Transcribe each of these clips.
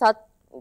7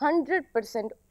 100%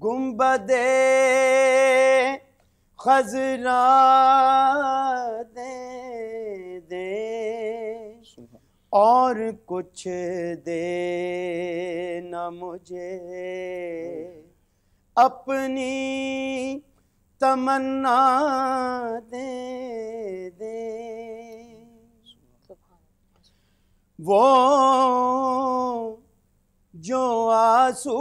گنبدِ خضرا دے دے اور کچھ دے نہ مجھے، اپنی تمنا دے دے، وہ جو آسودگی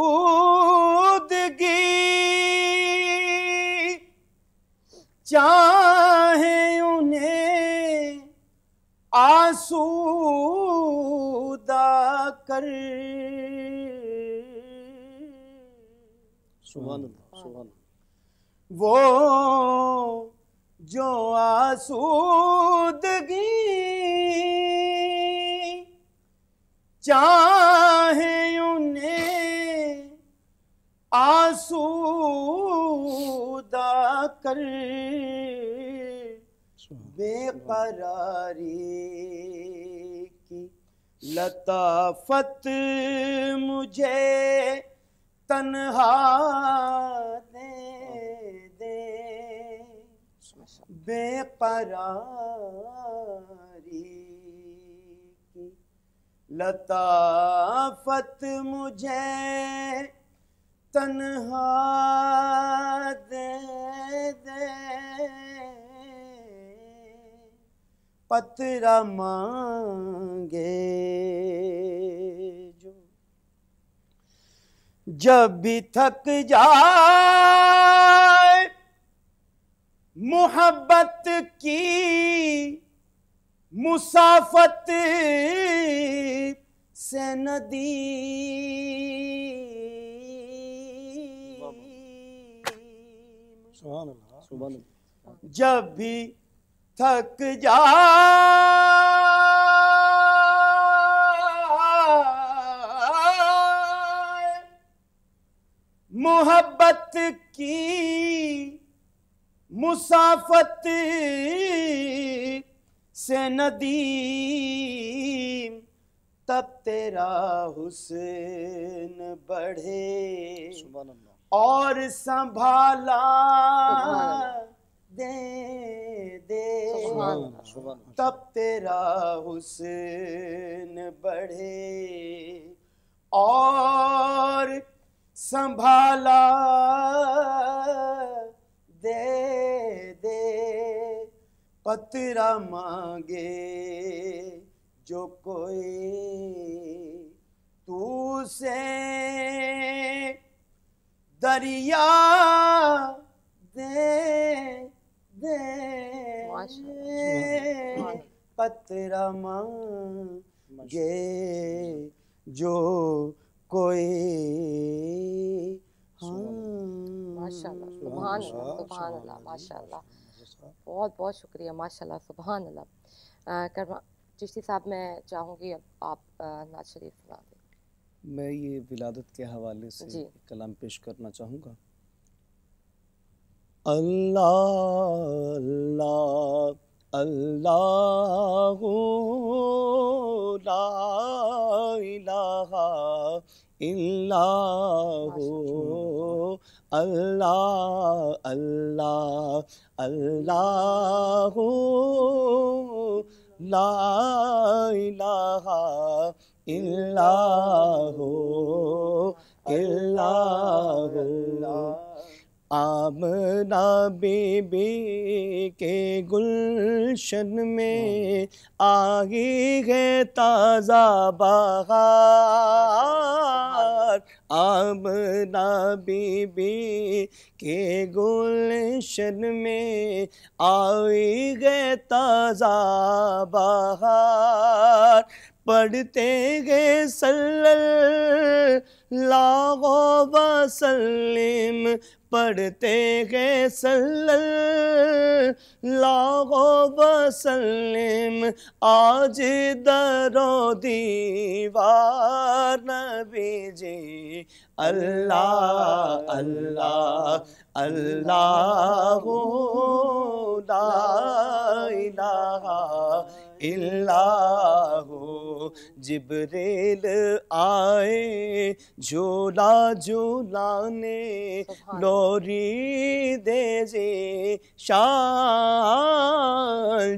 چاہے انہیں آسودہ کر، سبحان اللہ سبحان اللہ، وہ جو آسودگی چاہے انہیں آسودہ کر، بے قراری کی لطافت مجھے تنہا دے دے، بے قراری کی لطافت مجھے تنہا دے دے، پترا مانگے جو جب بھی تھک جائے، محبت کی مسافت سے ندیم، سبحان اللہ سبحان اللہ، جب بھی تھک جائے، محبت کی مسافت سے ندیم، تب تیرا حسن بڑھے سبحان اللہ، اور سنبھالا دے دے، تب تیرا حسن بڑھے اور سنبھالا دے دے، قطرہ مانگے جو کوئی تو سے دریا دے دے، قطرہ مانگے جو کوئی، ماشاءاللہ سبحان اللہ سبحان اللہ، ماشاءاللہ بہت بہت شکریہ، ماشاءاللہ سبحان اللہ۔ چشتی صاحب میں چاہوں گی اب آپ نعت شریف سنا دیں۔ میں یہ ولادت کے حوالے سے کلام پیش کرنا چاہوں گا۔ اللہ اللہ اللہ لا الہ الا ہو، اللہ اللہ اللہ لا الہ الا ہو، الا ہو۔ آمنہ بی بی کے گلشن میں آئی ہے تازہ بہار، آمنہ بی بی کے گلشن میں آئی ہے تازہ بہار، پڑھتے گئے صلی اللہ وسلم، پڑھتے گئے صلی اللہ وسلم، آج در و دیوار نبی جی، اللہ اللہ اللہ لا الہ الا ہو، جبریل آئے جھولا جھولانے لوری دے شان،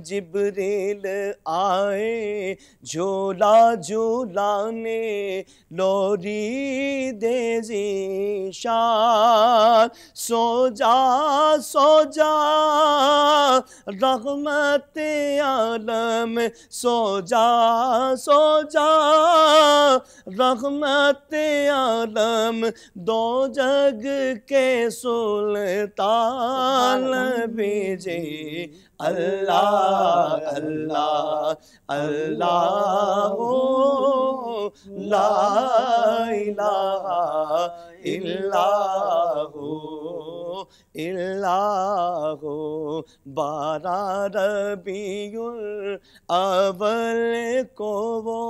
جبریل آئے جھولا جھولانے لوری دے شان، سو جا سو جا رحمت عالم، سو جا سو جا رحمت عالم، دو جگ کے سلطان بھیجے اللہ اللہ اللہ لا الہ الا ہو الا ہو، 12 ربیع الاول کو وہ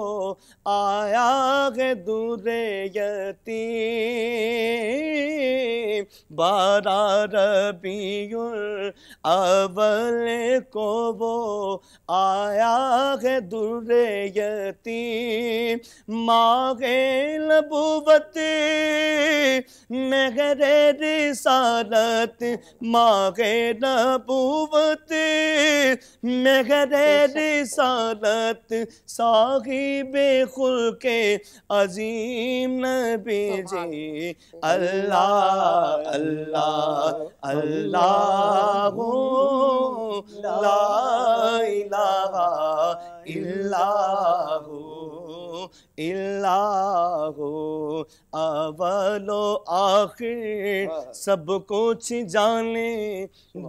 آیا ہے دور یتیم، 12 ربیع الاول کو وہ آیا ہے دور یتیم، ماہ نبوت مہر رسالت، ماہ نبوت مہر رسالت، صاحب خلق عظیم نبی جی اللہ اللہ اللہ لا الہ الا ہو الا ہو، اول و آخر سب کچھ جانے،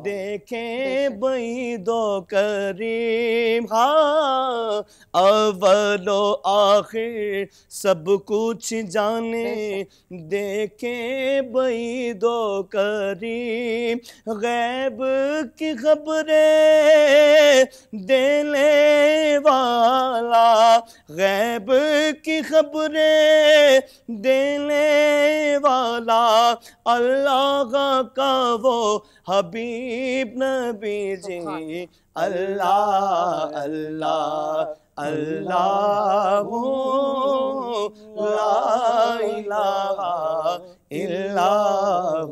دیکھیں بعید و قریب، ہاں اول و آخر سب کچھ جانے، دیکھیں بعید و قریب، غیب کی خبریں دینے والا، غیب کی خبریں دینے والا، اللہ کا وہ حبیب نبی جی اللہ اللہ اللہ لا الہ الا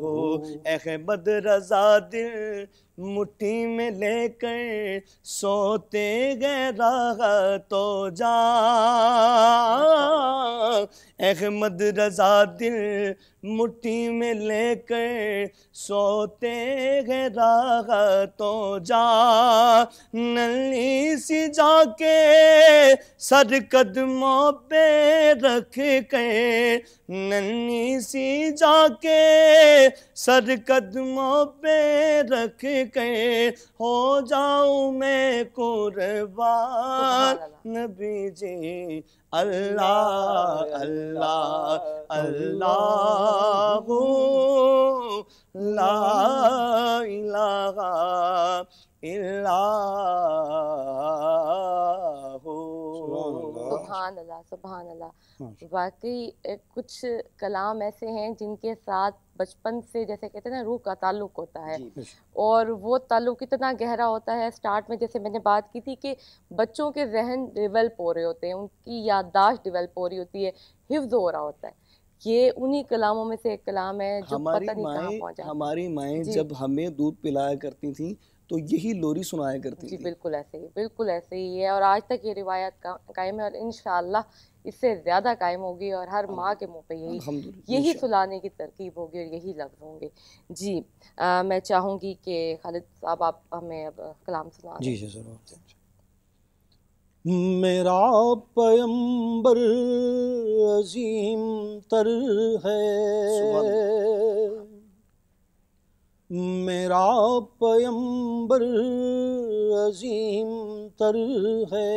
ہو، احمد رضا دل مٹھی میں لے کر سوتے گئے راحت و جان، احمد رضا دل مٹھی میں لے کر سوتے گئے راحت و جان، ننھی سی جا کے سر قدموں پہ رکھ کے، ننھی سی جا کے سر قدموں پہ رکھ کے، ہو جاؤں میں قربان نبی جی اللہ اللہ اللہ لا الہ الا ہو۔ سبحان اللہ سبحان اللہ، واقعی کچھ کلام ایسے ہیں جن کے ساتھ بچپن سے جیسے کہتے ہیں نا روح کا تعلق ہوتا ہے، اور وہ تعلق اتنا گہرا ہوتا ہے۔ سٹارٹ میں جیسے میں نے بات کی تھی کہ بچوں کے ذہن ڈیولپ ہو رہے ہوتے ہیں، ان کی یادداشت ڈیولپ ہو رہی ہوتی ہے، حفظ ہو رہا ہوتا ہے، یہ انہی کلاموں میں سے ایک کلام ہے جو پتہ نہیں کہاں پہنچا۔ ہماری مائیں جب ہمیں دودھ پلایا کرتی تھیں تو یہی لوری سنایا کرتی تھی۔ جی بالکل ایسے ہی، بالکل ایسے ہی ہے، اور آج تک یہ روایت قائم ہے، اور انشاءاللہ اس سے زیادہ قائم ہوگی، اور ہر ماں کے منہ پہ یہی سلانے کی ترکیب ہوگی اور یہی لفظ ہوں گے۔ جی میں چاہوں گی کہ خالد صاحب آپ ہمیں اب کلام سنائیں۔ جی ضرور۔ میرا پیمبر عظیم تر ہے، میرا پیمبر عظیم تر ہے،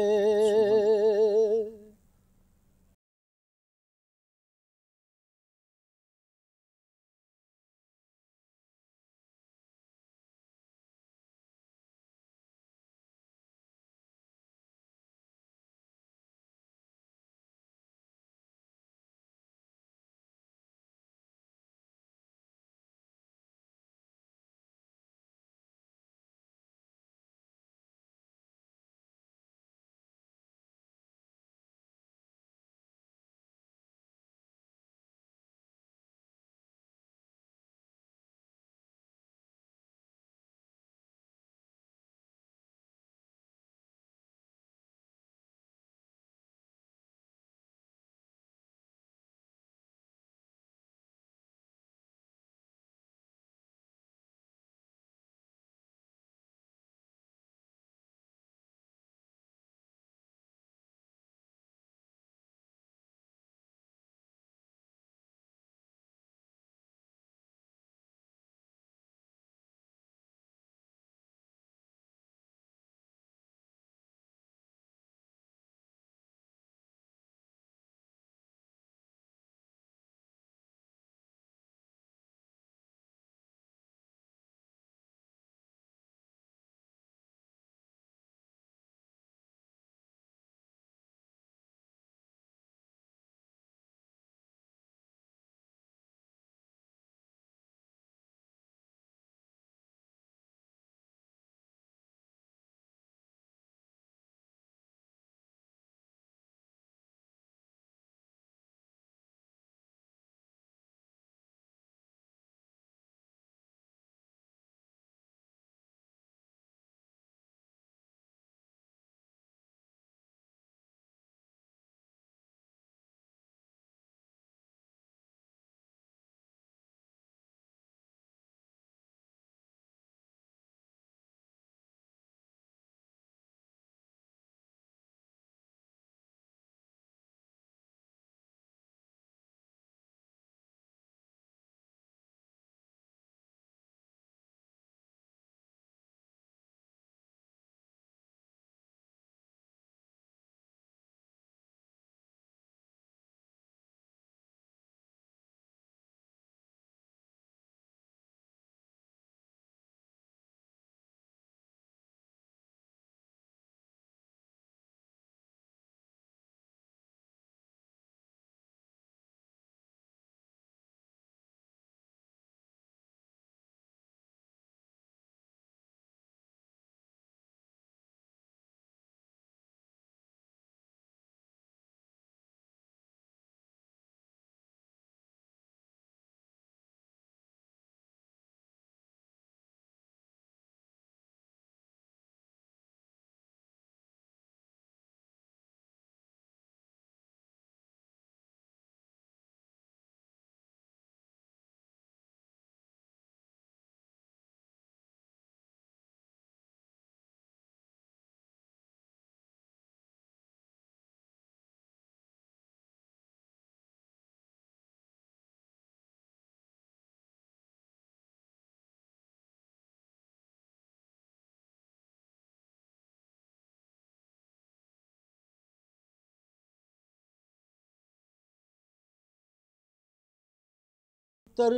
تر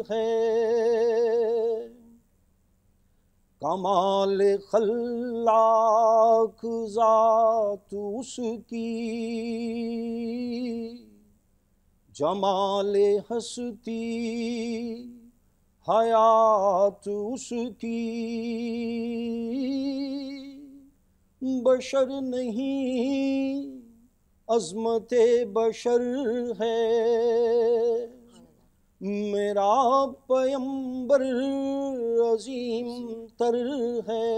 ہے، کمال خلاق ذات اس کی، جمال ہستی حیات اس کی، بشر نہیں عظمت بشر ہے، میرا پیمبر عظیم تر ہے۔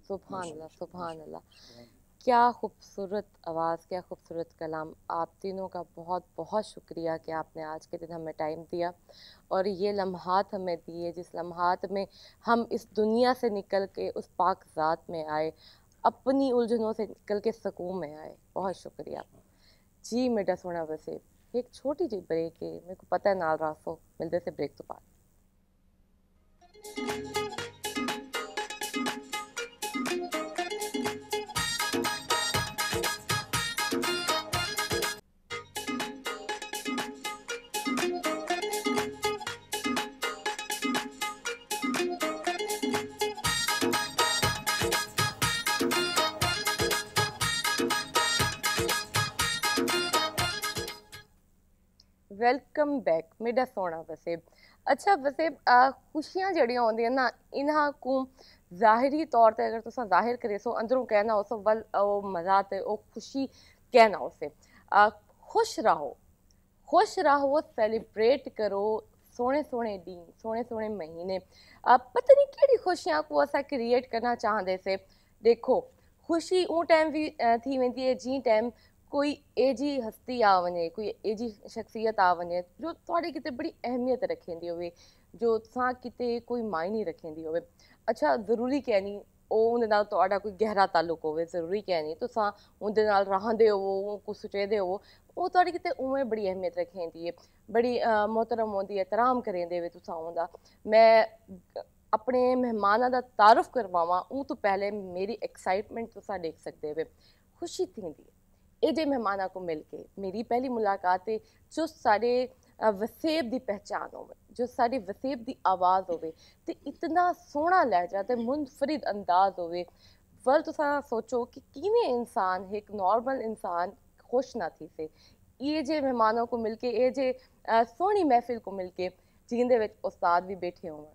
سبحان اللہ، سبحان اللہ، کیا خوبصورت آواز، کیا خوبصورت کلام۔ آپ تینوں کا بہت بہت شکریہ کہ آپ نے آج کے دن ہمیں ٹائم دیا اور یہ لمحات ہمیں دیے، جس لمحات میں ہم اس دنیا سے نکل کے اس پاک ذات میں آئے، اپنی الجھنوں سے نکل کے سکون میں آئے۔ بہت شکریہ جی میڈا سونا۔ ویسے ایک چھوٹی جی بریک ہے، میرے کو پتہ ہے نال راسو ملتے سے بریک تو بعد۔ ویلکم بیک میڈا سونا وسیب۔ اچھا وسیب، خوشیاں جڑیاں ہوندیاں نا، انہاں کو ظاہری طور تے اگر تساں ظاہر کرے سو، اندروں کہنا ہو سو ول او مزہ تے او خوشی کہنا ہو سے، خوش رہو، خوش رہو، سیلیبریٹ کرو، سونے سونے دن، سونے سونے مہینے، پتہ نہیں کیڑی خوشیاں کو اسا کریٹ کرنا چاہندے سے۔ دیکھو خوشی اون ٹائم بھی تھی ویندی ہے جی ٹائم کوئی اے جی ہستی آ ونجے، کوئی اے جی شخصیت آ ونجے جو تھوڑے کتے بڑی اہمیت رکھیندی ہوئے، جو تساں کتے کوئی معنی رکھیندی ہوئے۔ اچھا ضروری کہ نہیں او اندے نال تہاڈا کوئی گہرا تعلق ہوئے، ضروری کہ نہیں تساں اندے نال رہندے ہو، کو سچیدے ہو، وہ تھوڑے کتے اوے بڑی اہمیت رکھیندی ہے، بڑی محترم ہوندی ہے، احترام کریندے ہوئے تساں اوندا۔ میں اپنے مہماناں دا تعارف کرواواں اون تو پہلے میری ایکسائٹمنٹ تساں دیکھ سکدے ہوئے، خوشی تھیندی ہے اے جے مہماناں کو مل کے۔ میری پہلی ملاقات ہے جو سارے وسیب دی پہچان ہوئے، جو ساری وسیب دی آواز ہوئے تے اتنا سونا لہجہ تے منفرد انداز ہوئے۔ ول تساں سوچو کہ کیویں انسان، ایک نارمل انسان خوش نہ تھی سے یہ جے مہمانوں کو مل کے، اے جے سونی محفل کو مل کے، جن دے وچ استاد بھی بیٹھے ہوں۔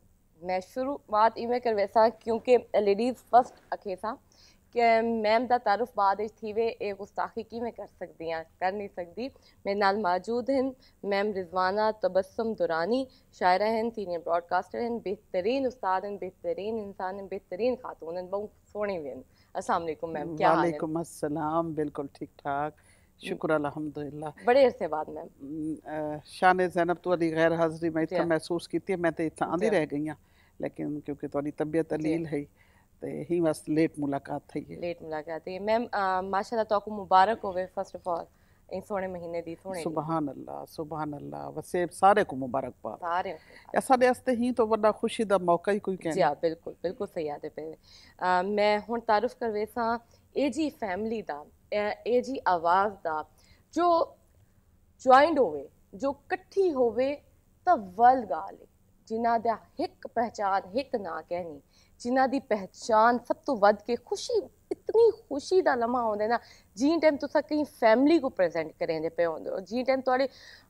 میں شروعات ایویں کرویساں کیونکہ لیڈیز فرسٹ اکھے ساں کہ میم دا تعارف بعد تھی وے اے گستاخی کیویں کر سکتی ہیں، کر نہیں سکتی۔ میرے نال موجود ہیں میم رضوانہ تبسم دورانی، شاعرہ ہیں، سینئر براڈ کاسٹر ہیں، بہترین استاد ہیں، بہترین انسان ہیں، بہترین خاتون ہیں، بہت سونی بھی ہیں۔ السلام علیکم میم، کیا حال ہے؟ وعلیکم السلام، بالکل ٹھیک ٹھاک، شکر الحمدللہ۔ بڑے عرصے بعد میم شان زینب تو علی غیر حاضری میں اتنا محسوس کیتی ہے، میں تے اتنا آندھی رہ گئی ہوں، لیکن کیونکہ تھوڑی طبیعت علیل ہے تے ہی بس لیٹ ملاقات تھی ہے۔ لیٹ ملاقات ہے میم، ماشاءاللہ تو کو مبارک ہوئے فرسٹ آف آل ان سونے مہینے دی سونے۔ سبحان اللہ، سبحان اللہ، وسیب سارے کو مبارکباد۔ سارے سارے واسطے ہی تو بڑا خوشی دا موقع ہی کوئی کہنا۔ جی ہاں بالکل بالکل صحیح آدھے پہ۔ میں ہن تعارف کرویساں اے جی فیملی دا، اے جی آواز دا جو جوائنڈ ہوئے، جو کٹھی ہوئے تا ول گال ہے، جنہ دا ایک پہچان ایک نہ کہنی، جنہ دی پہچان سب تو ود کے خوشی، اتنی خوشی دا لمحہ ہوندے نا جی ٹائم تساں کہیں فیملی کو پریزنٹ کریں دے پہ ہوندے ہو، جی ٹائم تھوڑے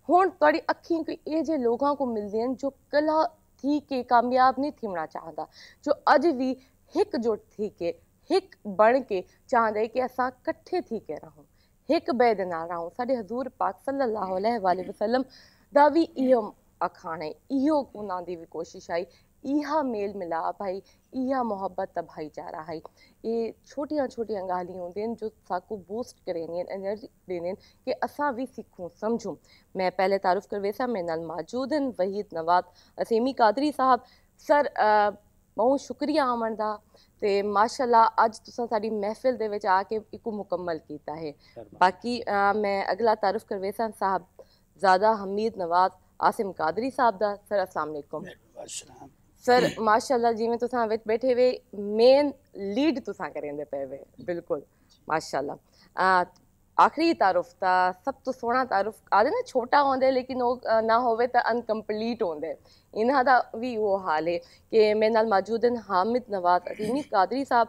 ہون تھوڑی اکھیں کوئی اے جے لوگاں کو ملدے ہیں جو کلا تھی کے کامیاب نہیں تھیمنا چاہتا، جو اج بھی ہک جٹ تھی کے ہک بن کے چاہندے کہ اساں کٹھے تھی کے رہوں، ہک بے دے نال رہوں۔ ساڈے حضور پاک صلی اللہ علیہ وآلہ وسلم دا بھی ایہو اکھانے، ایہو انہاں دی بھی کوشش آئی، ایہا میل ملاپ ہے، ایہا محبت تا بھائی چارہ ہے۔ یہ چھوٹیاں چھوٹیاں گالیاں ہوندیں جو ساکو بوسٹ کریں، انرجی دیں کہ اساں بھی سیکھوں سمجھوں۔ میں پہلے تعارف کرویسا میرے نال موجود ہیں وحید نواد اسیمی قادری صاحب۔ سر بہت شکریہ آمن دا تے ماشاءاللہ اج تساں ساڈی محفل دے وچ آ کے اکو مکمل کیتا ہے۔ باقی میں اگلا تعارف کرویسا صاحب زادہ حمید نواز عاصم قادری صاحب دا۔ سر السلام علیکم۔ سر ماشاءاللہ جی میں تساں وچ بیٹھے ہوئے مین لیڈ تساں کریں دے پے ہوئے، بالکل ماشاءاللہ۔ ਆਖਰੀ ਤਾਰਫ ਤਾਂ ਸਭ ਤੋਂ ਸੋਹਣਾ ਤਾਰਫ ਆਦੇ ਨਾ ਛੋਟਾ ਹੁੰਦਾ ਲੇਕਿਨ ਉਹ ਨਾ ਹੋਵੇ ਤਾਂ ਅਨਕੰਪਲੀਟ ਹੁੰਦਾ। ਇਹਨਾਂ ਦਾ ਵੀ ਉਹ ਹਾਲ ਹੈ ਕਿ ਮੇਰੇ ਨਾਲ ਮੌਜੂਦ ਹਨ ਹਾਮਿਦ ਨਵਾਜ਼ ਅਜ਼ੀਮੀ ਕਾਦਰੀ ਸਾਹਿਬ।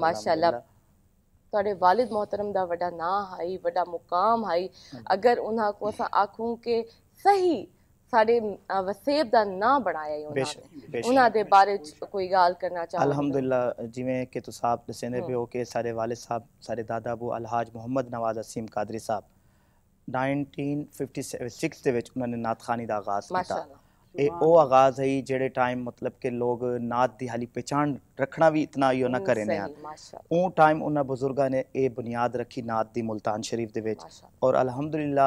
ਮਾਸ਼ਾਅੱਲਾ ਤੁਹਾਡੇ ਵਾਲਿਦ ਮੁਹਤਰਮ ਦਾ ਵੱਡਾ ਨਾਂ ਹੈ, ਵੱਡਾ ਮੁਕਾਮ ਹੈ। ਅਗਰ ਉਹਨਾਂ ਕੋ ਅਸਾਂ ਆਖੂੰ ਕਿ ਸਹੀ ਸਾਡੇ ਵਸੇਬ ਦਾ ਨਾਂ ਬਣਾਇਆ ਉਹਨਾਂ ਦੇ ਬਾਰੇ ਕੋਈ ਗੱਲ ਕਰਨਾ ਚਾਹੋ? ਅਲਹਮਦੁਲਿਲਾ ਜਿਵੇਂ ਕਿ ਤੁਸੀਂ ਆਪ ਦੱਸਦੇ ਪਏ ਹੋ ਕਿ ਸਾਡੇ ਵਾਲਿਦ ਸਾਹਿਬ ਸਾਡੇ ਦਾਦਾ ਅਬੂ ਅਲਹਾਜ ਮੁਹੰਮਦ ਨਵਾਜ਼ ਅਸੀਮ ਕਾਦਰੀ ਸਾਹਿਬ 1956 ਦੇ ਵਿੱਚ ਉਹਨਾਂ ਨੇ ਨਾਤਖਾਨੀ ਦਾ ਆਗਾਜ਼ ਕੀਤਾ। ਇਹ ਉਹ ਆਗਾਜ਼ ਹੈ ਜਿਹੜੇ ਟਾਈਮ ਮਤਲਬ ਕਿ ਲੋਕ ਨਾਤ ਦੀ ਹਾਲੀ ਪਹਿਚਾਣ ਰੱਖਣਾ ਵੀ ਇਤਨਾ ਹੀ ਉਹਨਾਂ ਕਰੇ ਨੇ ਉਹ ਟਾਈਮ ਉਹਨਾਂ ਬਜ਼ੁਰਗਾਂ ਨੇ ਇਹ ਬੁਨਿਆਦ ਰੱਖੀ ਨਾਤ ਦੀ ਮੁਲਤਾਨ ਸ਼ਰੀਫ ਦੇ ਵਿੱਚ। ਔਰ ਅਲਹਮਦੁਲਿਲਾ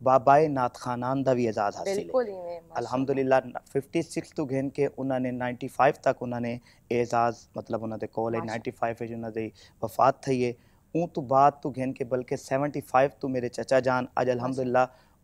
ਬਾਬਾਏ ਨਾਤ ਖਾਨਾਨ ਦਾ ਵੀ ਇਜਾਜ਼ ਹਾਸਿਲ ਹੈ। ਅਲਹਮਦੁਲਿਲਾ 56 ਤੋਂ ਘੇਨ ਕੇ ਉਹਨਾਂ ਨੇ 95 ਤੱਕ ਉਹਨਾਂ ਨੇ ਇਜਾਜ਼ ਮਤਲਬ ਉਹਨਾਂ ਦੇ ਕੋਲ ਹੈ 95 ਵਿੱਚ ਉਹਨਾਂ ਦੀ ਵਫਾਤ ਥਈ ਹੈ। ਉਹ ਤੋਂ ਬਾਅਦ ਤੋਂ ਘੇਨ ਕੇ ਬਲਕਿ 75 ਤੋਂ ਮੇਰੇ ਚਚਾ ਜਾਨ ਅੱਜ ਅਲਹਮਦੁਲਿਲਾ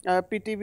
PTV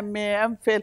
MA MPhil,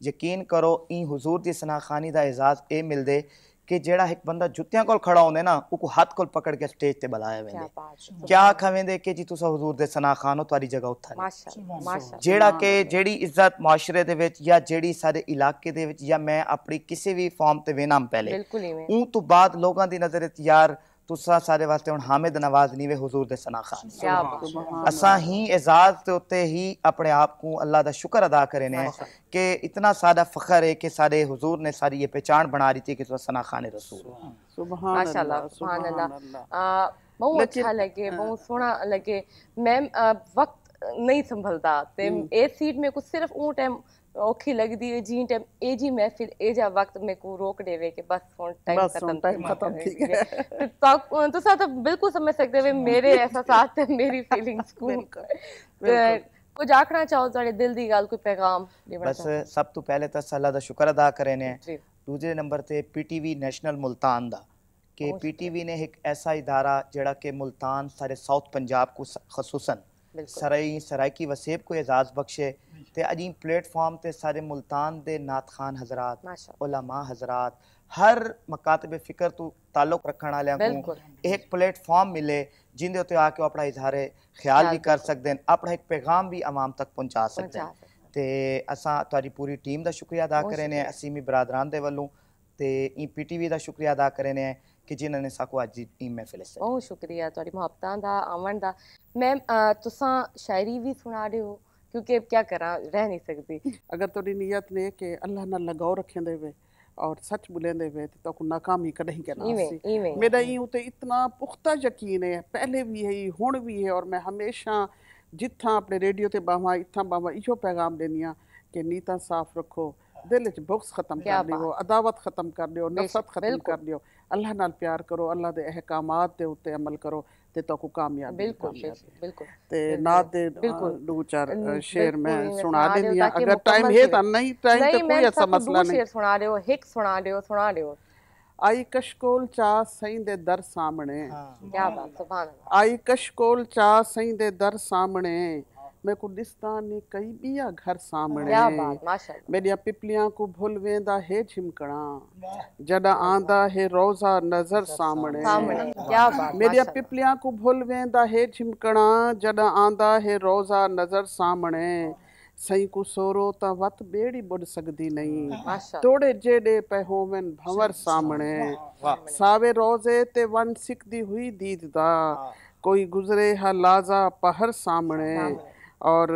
یقین کرو این حضور دی سناخانی دا اعزاز اے مل دے کہ جیڑا ایک بندہ جتیاں کول کھڑا ہوندے نا او کو ہاتھ کول پکڑ کے سٹیج تے بلایا ویندے کیا کھویندے کہ جی تسا حضور دے سناخانو تاری جگہ اٹھا جیڑا کہ جیڑی عزت معاشرے دے وچ یا جیڑی سارے علاقے دے وچ یا میں اپنی کسی بھی فارم تے وینا پہلے اون تو بعد لوگاں دی نظر وچ یار تسا سارے واسطے ہن حامد نواز نیوے حضور دے سناخان اساں ہی اعزاز تے اوتے ہی اپنے آپ کو اللہ دا شکر ادا کرنے کہ اتنا سادہ فخر ہے کہ سارے حضور نے ساری یہ پہچان بنا رہی تھی کہ تسا سناخان رسول ماشاء اللہ سبحان اللہ بہت اچھا لگے بہت سونا لگے میم وقت نہیں سنبھلتا تے اے سیٹ میں کچھ صرف اون ٹائم اوکھی لگ دی ہے جی ٹائم اے جی محفل اے جا وقت میں کو روک دے وے کہ بس فون ٹائم ختم ٹھیک ہے تو ساتھ بالکل سمجھ سکتے ہوئے میرے احساسات تے میری فیلنگز کو کچھ آکھنا چاہو تھوڑے دل دی گل کوئی پیغام بس سب تو پہلے تو اللہ دا شکر ادا کرنے دوسرے نمبر تے P T V national Multan دا کہ پی ٹی وی نے ایک ایسا ادارہ جڑا کہ ملتان سارے ساؤتھ پنجاب کو خصوصاً سرائکی وسیب کو اعزاز بخشے تے اجیں پلیٹ فارم تے سارے ملتان دے نعت خان حضرات علماء حضرات ہر مکاتب فکر تو تعلق رکھن والے کو ایک پلیٹ فارم ملے جن دے تے آ کے اپنا اظہار خیال بھی کر سکتے ہیں اپنا ایک پیغام بھی عوام تک پہنچا سکتے ہیں تے اساں تاری پوری ٹیم دا شکریہ ادا کرنے ہیں اسیمی برادران دے والوں تے ای پی ٹی وی دا شکریہ ادا کرنے ہیں کہ جنہوں نے ساکو آج ای محفل سے بہت شکریہ تاری محبتاں دا آمن دا میم تساں شاعری بھی سنا رہے ہو کیونکہ کیا کراں رہ نہیں سکتی اگر تھوڑی نیت نے کہ اللہ نہ لگاؤ رکھیں دے وے اور سچ بولیں دے وے تو ناکامی کدیں کے ناسی میرا یوں تے اتنا پختہ یقین ہے پہلے بھی ہے ہن بھی ہے اور میں ہمیشہ جتھاں اپنے ریڈیو تے باواں اتھاں باواں ایہو پیغام دینیاں کہ نیتاں صاف رکھو دل وچ بغض ختم کر دیو عداوت ختم کر دیو نفرت ختم کر دیو اللہ نال پیار کرو اللہ دے احکامات دے اوتے عمل کرو تے تو کو کامیابی بالکل تے نات دے دو چار شعر میں سنا دینیاں اگر ٹائم ہے تا نہیں ٹائم تے کوئی ایسا مسئلہ نہیں شعر سنا رہے ہو ہک سنا رہے ہو آئی کشکول چاہ سائیں دے در سامنے کیا بات سبحان اللہ آئی کشکول چاہ سائیں دے در سامنے میں کو دستانی کئی بیا گھر سامنے میڈیا پپلیاں کو بھول ویندا ہے جھمکڑاں جڈا آندا ہے روزہ نظر سامنے میڈیا پپلیاں کو بھول ویندا ہے جھمکڑاں جڈا آندا ہے روزہ نظر سامنے سائیں کو سورو تا وت بیڑی بڑھ سکدی نہیں توڑے جیڑے پہ ہوون بھنور سامنے ساوے روزے تے ون سکدی ہوئی دید دا کوئی گزرے ہا لازا پہر سامنے اور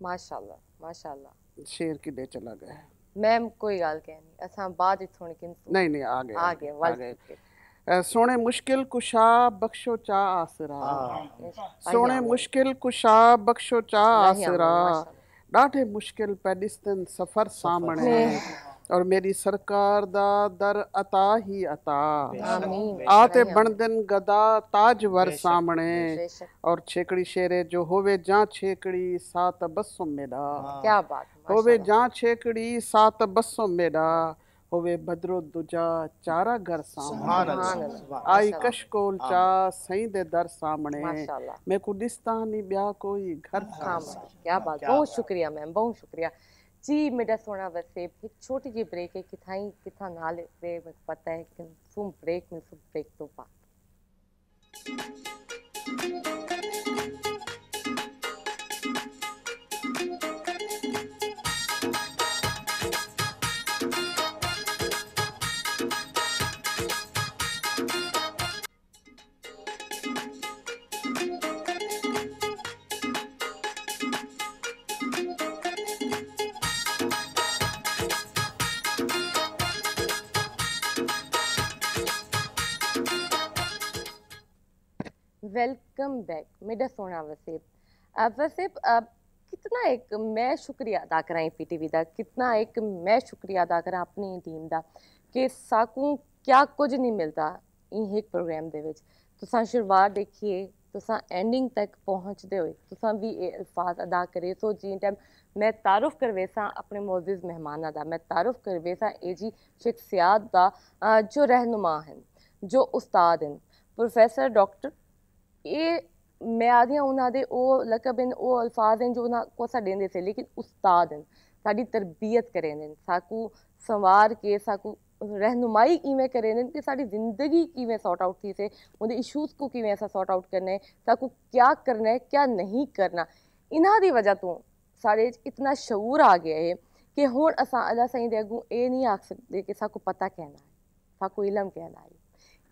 ماشاءاللہ شیر کی دے چلا گئے میم کوئی گال کہنی اساں بعد ہی سن کے نہیں آگے سونے مشکل کشا بخشو چا آسرا سونے مشکل کشا بخشو چا آسرا ڈاٹھے مشکل پہ ڈستن سفر سامنے اور میری سرکار دا در عطا ہی عطا آتے بندن گدا تاج ور سامنے اور چھیکڑی شیرے جو ہووے جاں چھیکڑی سات بسم میڈا کیا بات ہووے جاں چھیکڑی سات بسم میڈا ہووے بدرو دجا چارہ گھر سامنے آئی کشکول چاہ سائیں دے در سامنے میں کو دستانی بیا کوئی گھر سامنے کیا بات بہت شکریہ میم بہت شکریہ جی میرا سونا وسیب ایک چھوٹی جی بریک ہے کتھاں نالے سے پتہ ہے کہ سم بریک تو بعد ویلکم بیک میرا سونا وسیب کتنا ایک میں شکریہ ادا کرائیں پی ٹی وی دا کتنا ایک میں شکریہ ادا کراں اپنی ٹیم دا کہ ساکوں کیا کچھ نہیں ملتا ان ایک پروگرام دے وچ تساں شروعات دیکھیے تساں اینڈنگ تک پہنچ دے ہوئے تساں بھی اے الفاظ ادا کرے سو جی ٹائم میں تعارف کروے ساں اپنے معزز مہمانہ دا میں تعارف کروے ساں اے جی شخصیات دا جو رہنما ہیں جو استاد ہیں پروفیسر ڈاکٹر یہ میں آدھی ہوں انہوں دے وہ لقب ہیں وہ الفاظ ہیں جو انہوں کو سا دیں دے سے لیکن استاد ہیں ساری تربیت کریں دیں ساکو سوار کے ساکو رہنمائی کیویں کریں دیں کہ ساری زندگی کیویں سارٹ آؤٹ تھی سے ان ایشوز کو کیویں ایسا سارٹ آؤٹ کرنا ہے ساکو کیا کرنا ہے کیا نہیں کرنا انہاں دی وجہ تو سارے اتنا شعور آ گیا ہے کہ ہون اساں اللہ سائیں دے اگوں اے نہیں آکھ سکتے کہ ساکو پتہ کہنا ہے ساکو علم کہنا ہے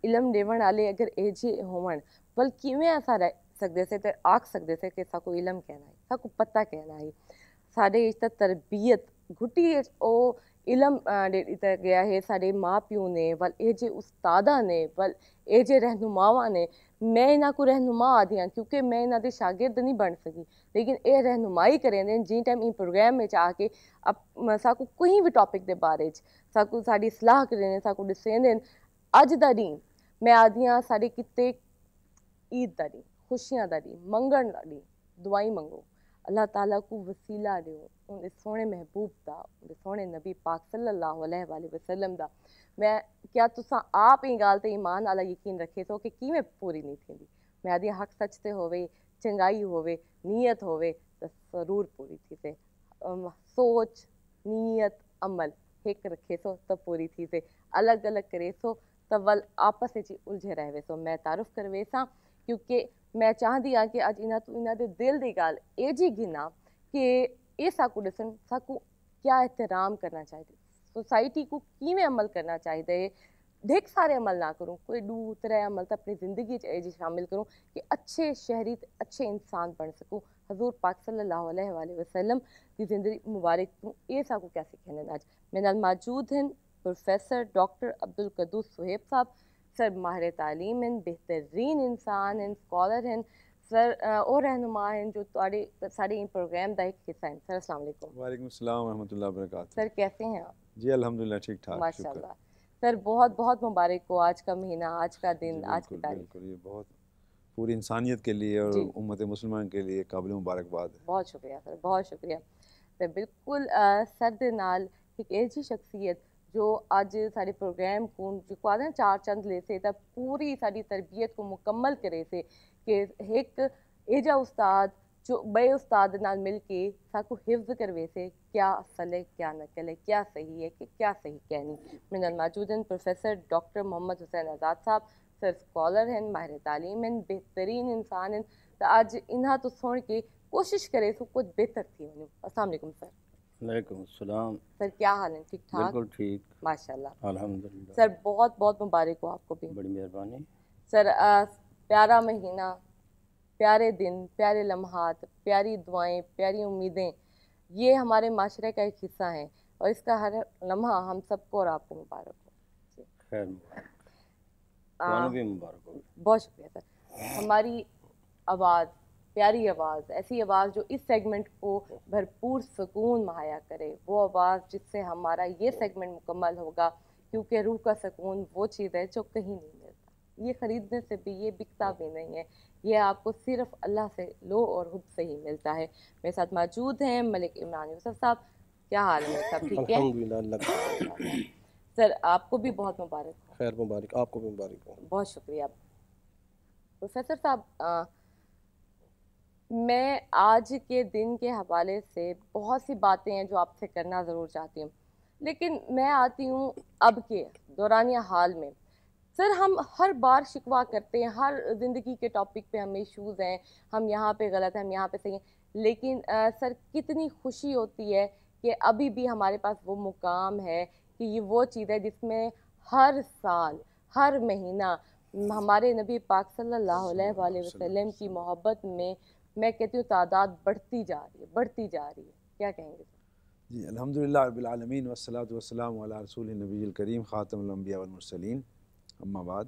علم دیون والے اگر اے جے ہون بل کیویں ایسا رہ سکتے سے تے آکھ سکتے سے کہ ساکو علم کہنا ہے ساکو پتہ کہنا ہے سارے اس تربیت گھٹی او علم دیتا گیا ہے سارے ماں پیو نے ول اے جے استادہ نے ول اے جے رہنماواں نے میں انہاں کو رہنما آدھی ہاں کیونکہ میں انہاں دے شاگرد نہیں بن سکی لیکن اے رہنمائی کریں دیں جن ٹائم ان پروگرام میں آ کے ساکو کوئی بھی ٹاپک دے بارے ساکو ساری اصلاح کریں دیں ساکو دسیں دیں اج دا دین میں آدھی ہاں سارے کتے عید دا دین خوشیاں دا دین منگن دا دین دعائیں منگو اللہ تعالیٰ کو وسیلہ دیو ان دے سونے محبوب دا ان دے سونے نبی پاک صلی اللہ علیہ وآلہ وسلم دا میں کیا تساں آپ ہی گال تے ایمان والا یقین رکھے تو کہ کیویں پوری نہیں تھیندی میں آدھی حق سچ تے ہووے چنگائی ہووے نیت ہووے تو ضرور پوری تھی سے سوچ نیت عمل ایک رکھے سو تو پوری تھی سے الگ الگ کرے سو تو ول آپس وچ الجھے رہوے سو میں تعارف کروے ساں کیونکہ میں چاہتی ہاں کہ اج انہاں تو انہاں دے دل دی گال اے جی گنا کہ اے ساکو ڈسن ساکو کیا احترام کرنا چاہیے سوسائٹی کو کیویں عمل کرنا چاہیے دیکھ سارے عمل نہ کروں کوئی 2-3 عمل تو اپنی زندگی اے جی شامل کروں کہ اچھے شہری اچھے انسان بن سکوں حضور پاک صلی اللہ علیہ وآلہ وسلم کی زندگی مبارک تو اے ساکو کیا سکھنے آج میرے نال موجود ہیں پروفیسر ڈاکٹر عبدالقدوس صہیب صاحب سر ماہر تعلیم ہیں بہترین انسان ہیں اسکالر ہیں سر اور رہنما ہیں جو سارے پروگرام کا ایک حصہ ہیں سر السلام علیکم وعلیکم السلام ورحمۃ اللہ وبرکاتہ سر کیسے ہیں آپ جی الحمدللہ ٹھیک ٹھاک ماشاء اللہ سر بہت بہت مبارک ہو آج کا مہینہ آج کا دن آج کی تاریخ بالکل یہ بہت پوری انسانیت کے لیے اور امت مسلمان کے لیے قابل مبارکباد ہے بہت شکریہ سر بہت شکریہ سر بالکل سر دے نال ایک ایسی شخصیت جو اج سارے پروگرام کو جو آدھے 4 چند لے سے تا پوری ساری تربیت کو مکمل کرے سے کہ ایک ایجا استاد جو بے استاد نال مل کے ساکو حفظ کروے سے کیا اصل ہے کیا نقل ہے کیا صحیح ہے کہ کیا صحیح کہنی میرے نال موجود ہیں پروفیسر ڈاکٹر محمد حسین آزاد صاحب سر اسکالر ہیں ماہر تعلیم ہیں بہترین انسان ہیں تو اج انہاں تو سن کے کوشش کرے سو کچھ بہتر تھی ونو السلام علیکم سر وعلیکم السلام سر کیا حال ہے ٹھیک ٹھاک بالکل ٹھیک ماشاء اللہ الحمدللہ سر بہت بہت مبارک ہو آپ کو بھی بڑی مہربانی سر پیارا مہینہ پیارے دن پیارے لمحات پیاری دعائیں پیاری امیدیں یہ ہمارے معاشرے کا ایک حصہ ہیں اور اس کا ہر لمحہ ہم سب کو اور آپ کو مبارک ہو خیر مبارک بھی مبارک ہو بہت شکریہ سر ہماری آواز پیاری آواز ایسی آواز جو اس سیگمنٹ کو بھرپور سکون مہیا کرے وہ آواز جس سے ہمارا یہ سیگمنٹ مکمل ہوگا کیونکہ روح کا سکون وہ چیز ہے جو کہیں نہیں ملتا یہ خریدنے سے بھی یہ بکتا بھی نہیں ہے یہ آپ کو صرف اللہ سے لو اور حب سے ہی ملتا ہے میرے ساتھ موجود ہیں ملک عمران یوسف صاحب کیا حال ہے سب ٹھیک ہے الحمدللہ اللہ سر آپ کو بھی بہت مبارک ہو خیر مبارک آپ کو بھی مبارک ہو بہت شکریہ پروفیسر صاحب میں آج کے دن کے حوالے سے بہت سی باتیں ہیں جو آپ سے کرنا ضرور چاہتی ہوں لیکن میں آتی ہوں اب کے دورانیہ حال میں سر ہم ہر بار شکوہ کرتے ہیں ہر زندگی کے ٹاپک پہ ہمیں ایشوز ہیں ہم یہاں پہ غلط ہیں ہم یہاں پہ صحیح ہیں لیکن سر کتنی خوشی ہوتی ہے کہ ابھی بھی ہمارے پاس وہ مقام ہے کہ یہ وہ چیز ہے جس میں ہر سال ہر مہینہ ہمارے نبی پاک صلی اللہ علیہ وآلہ وسلم کی محبت میں کہتی ہوں تعداد بڑھتی جا رہی ہے کیا کہیں گے جی الحمدللہ رب العالمین والصلاۃ والسلام علی رسول النبی الکریم خاتم الانبیاء والمرسلین اما بعد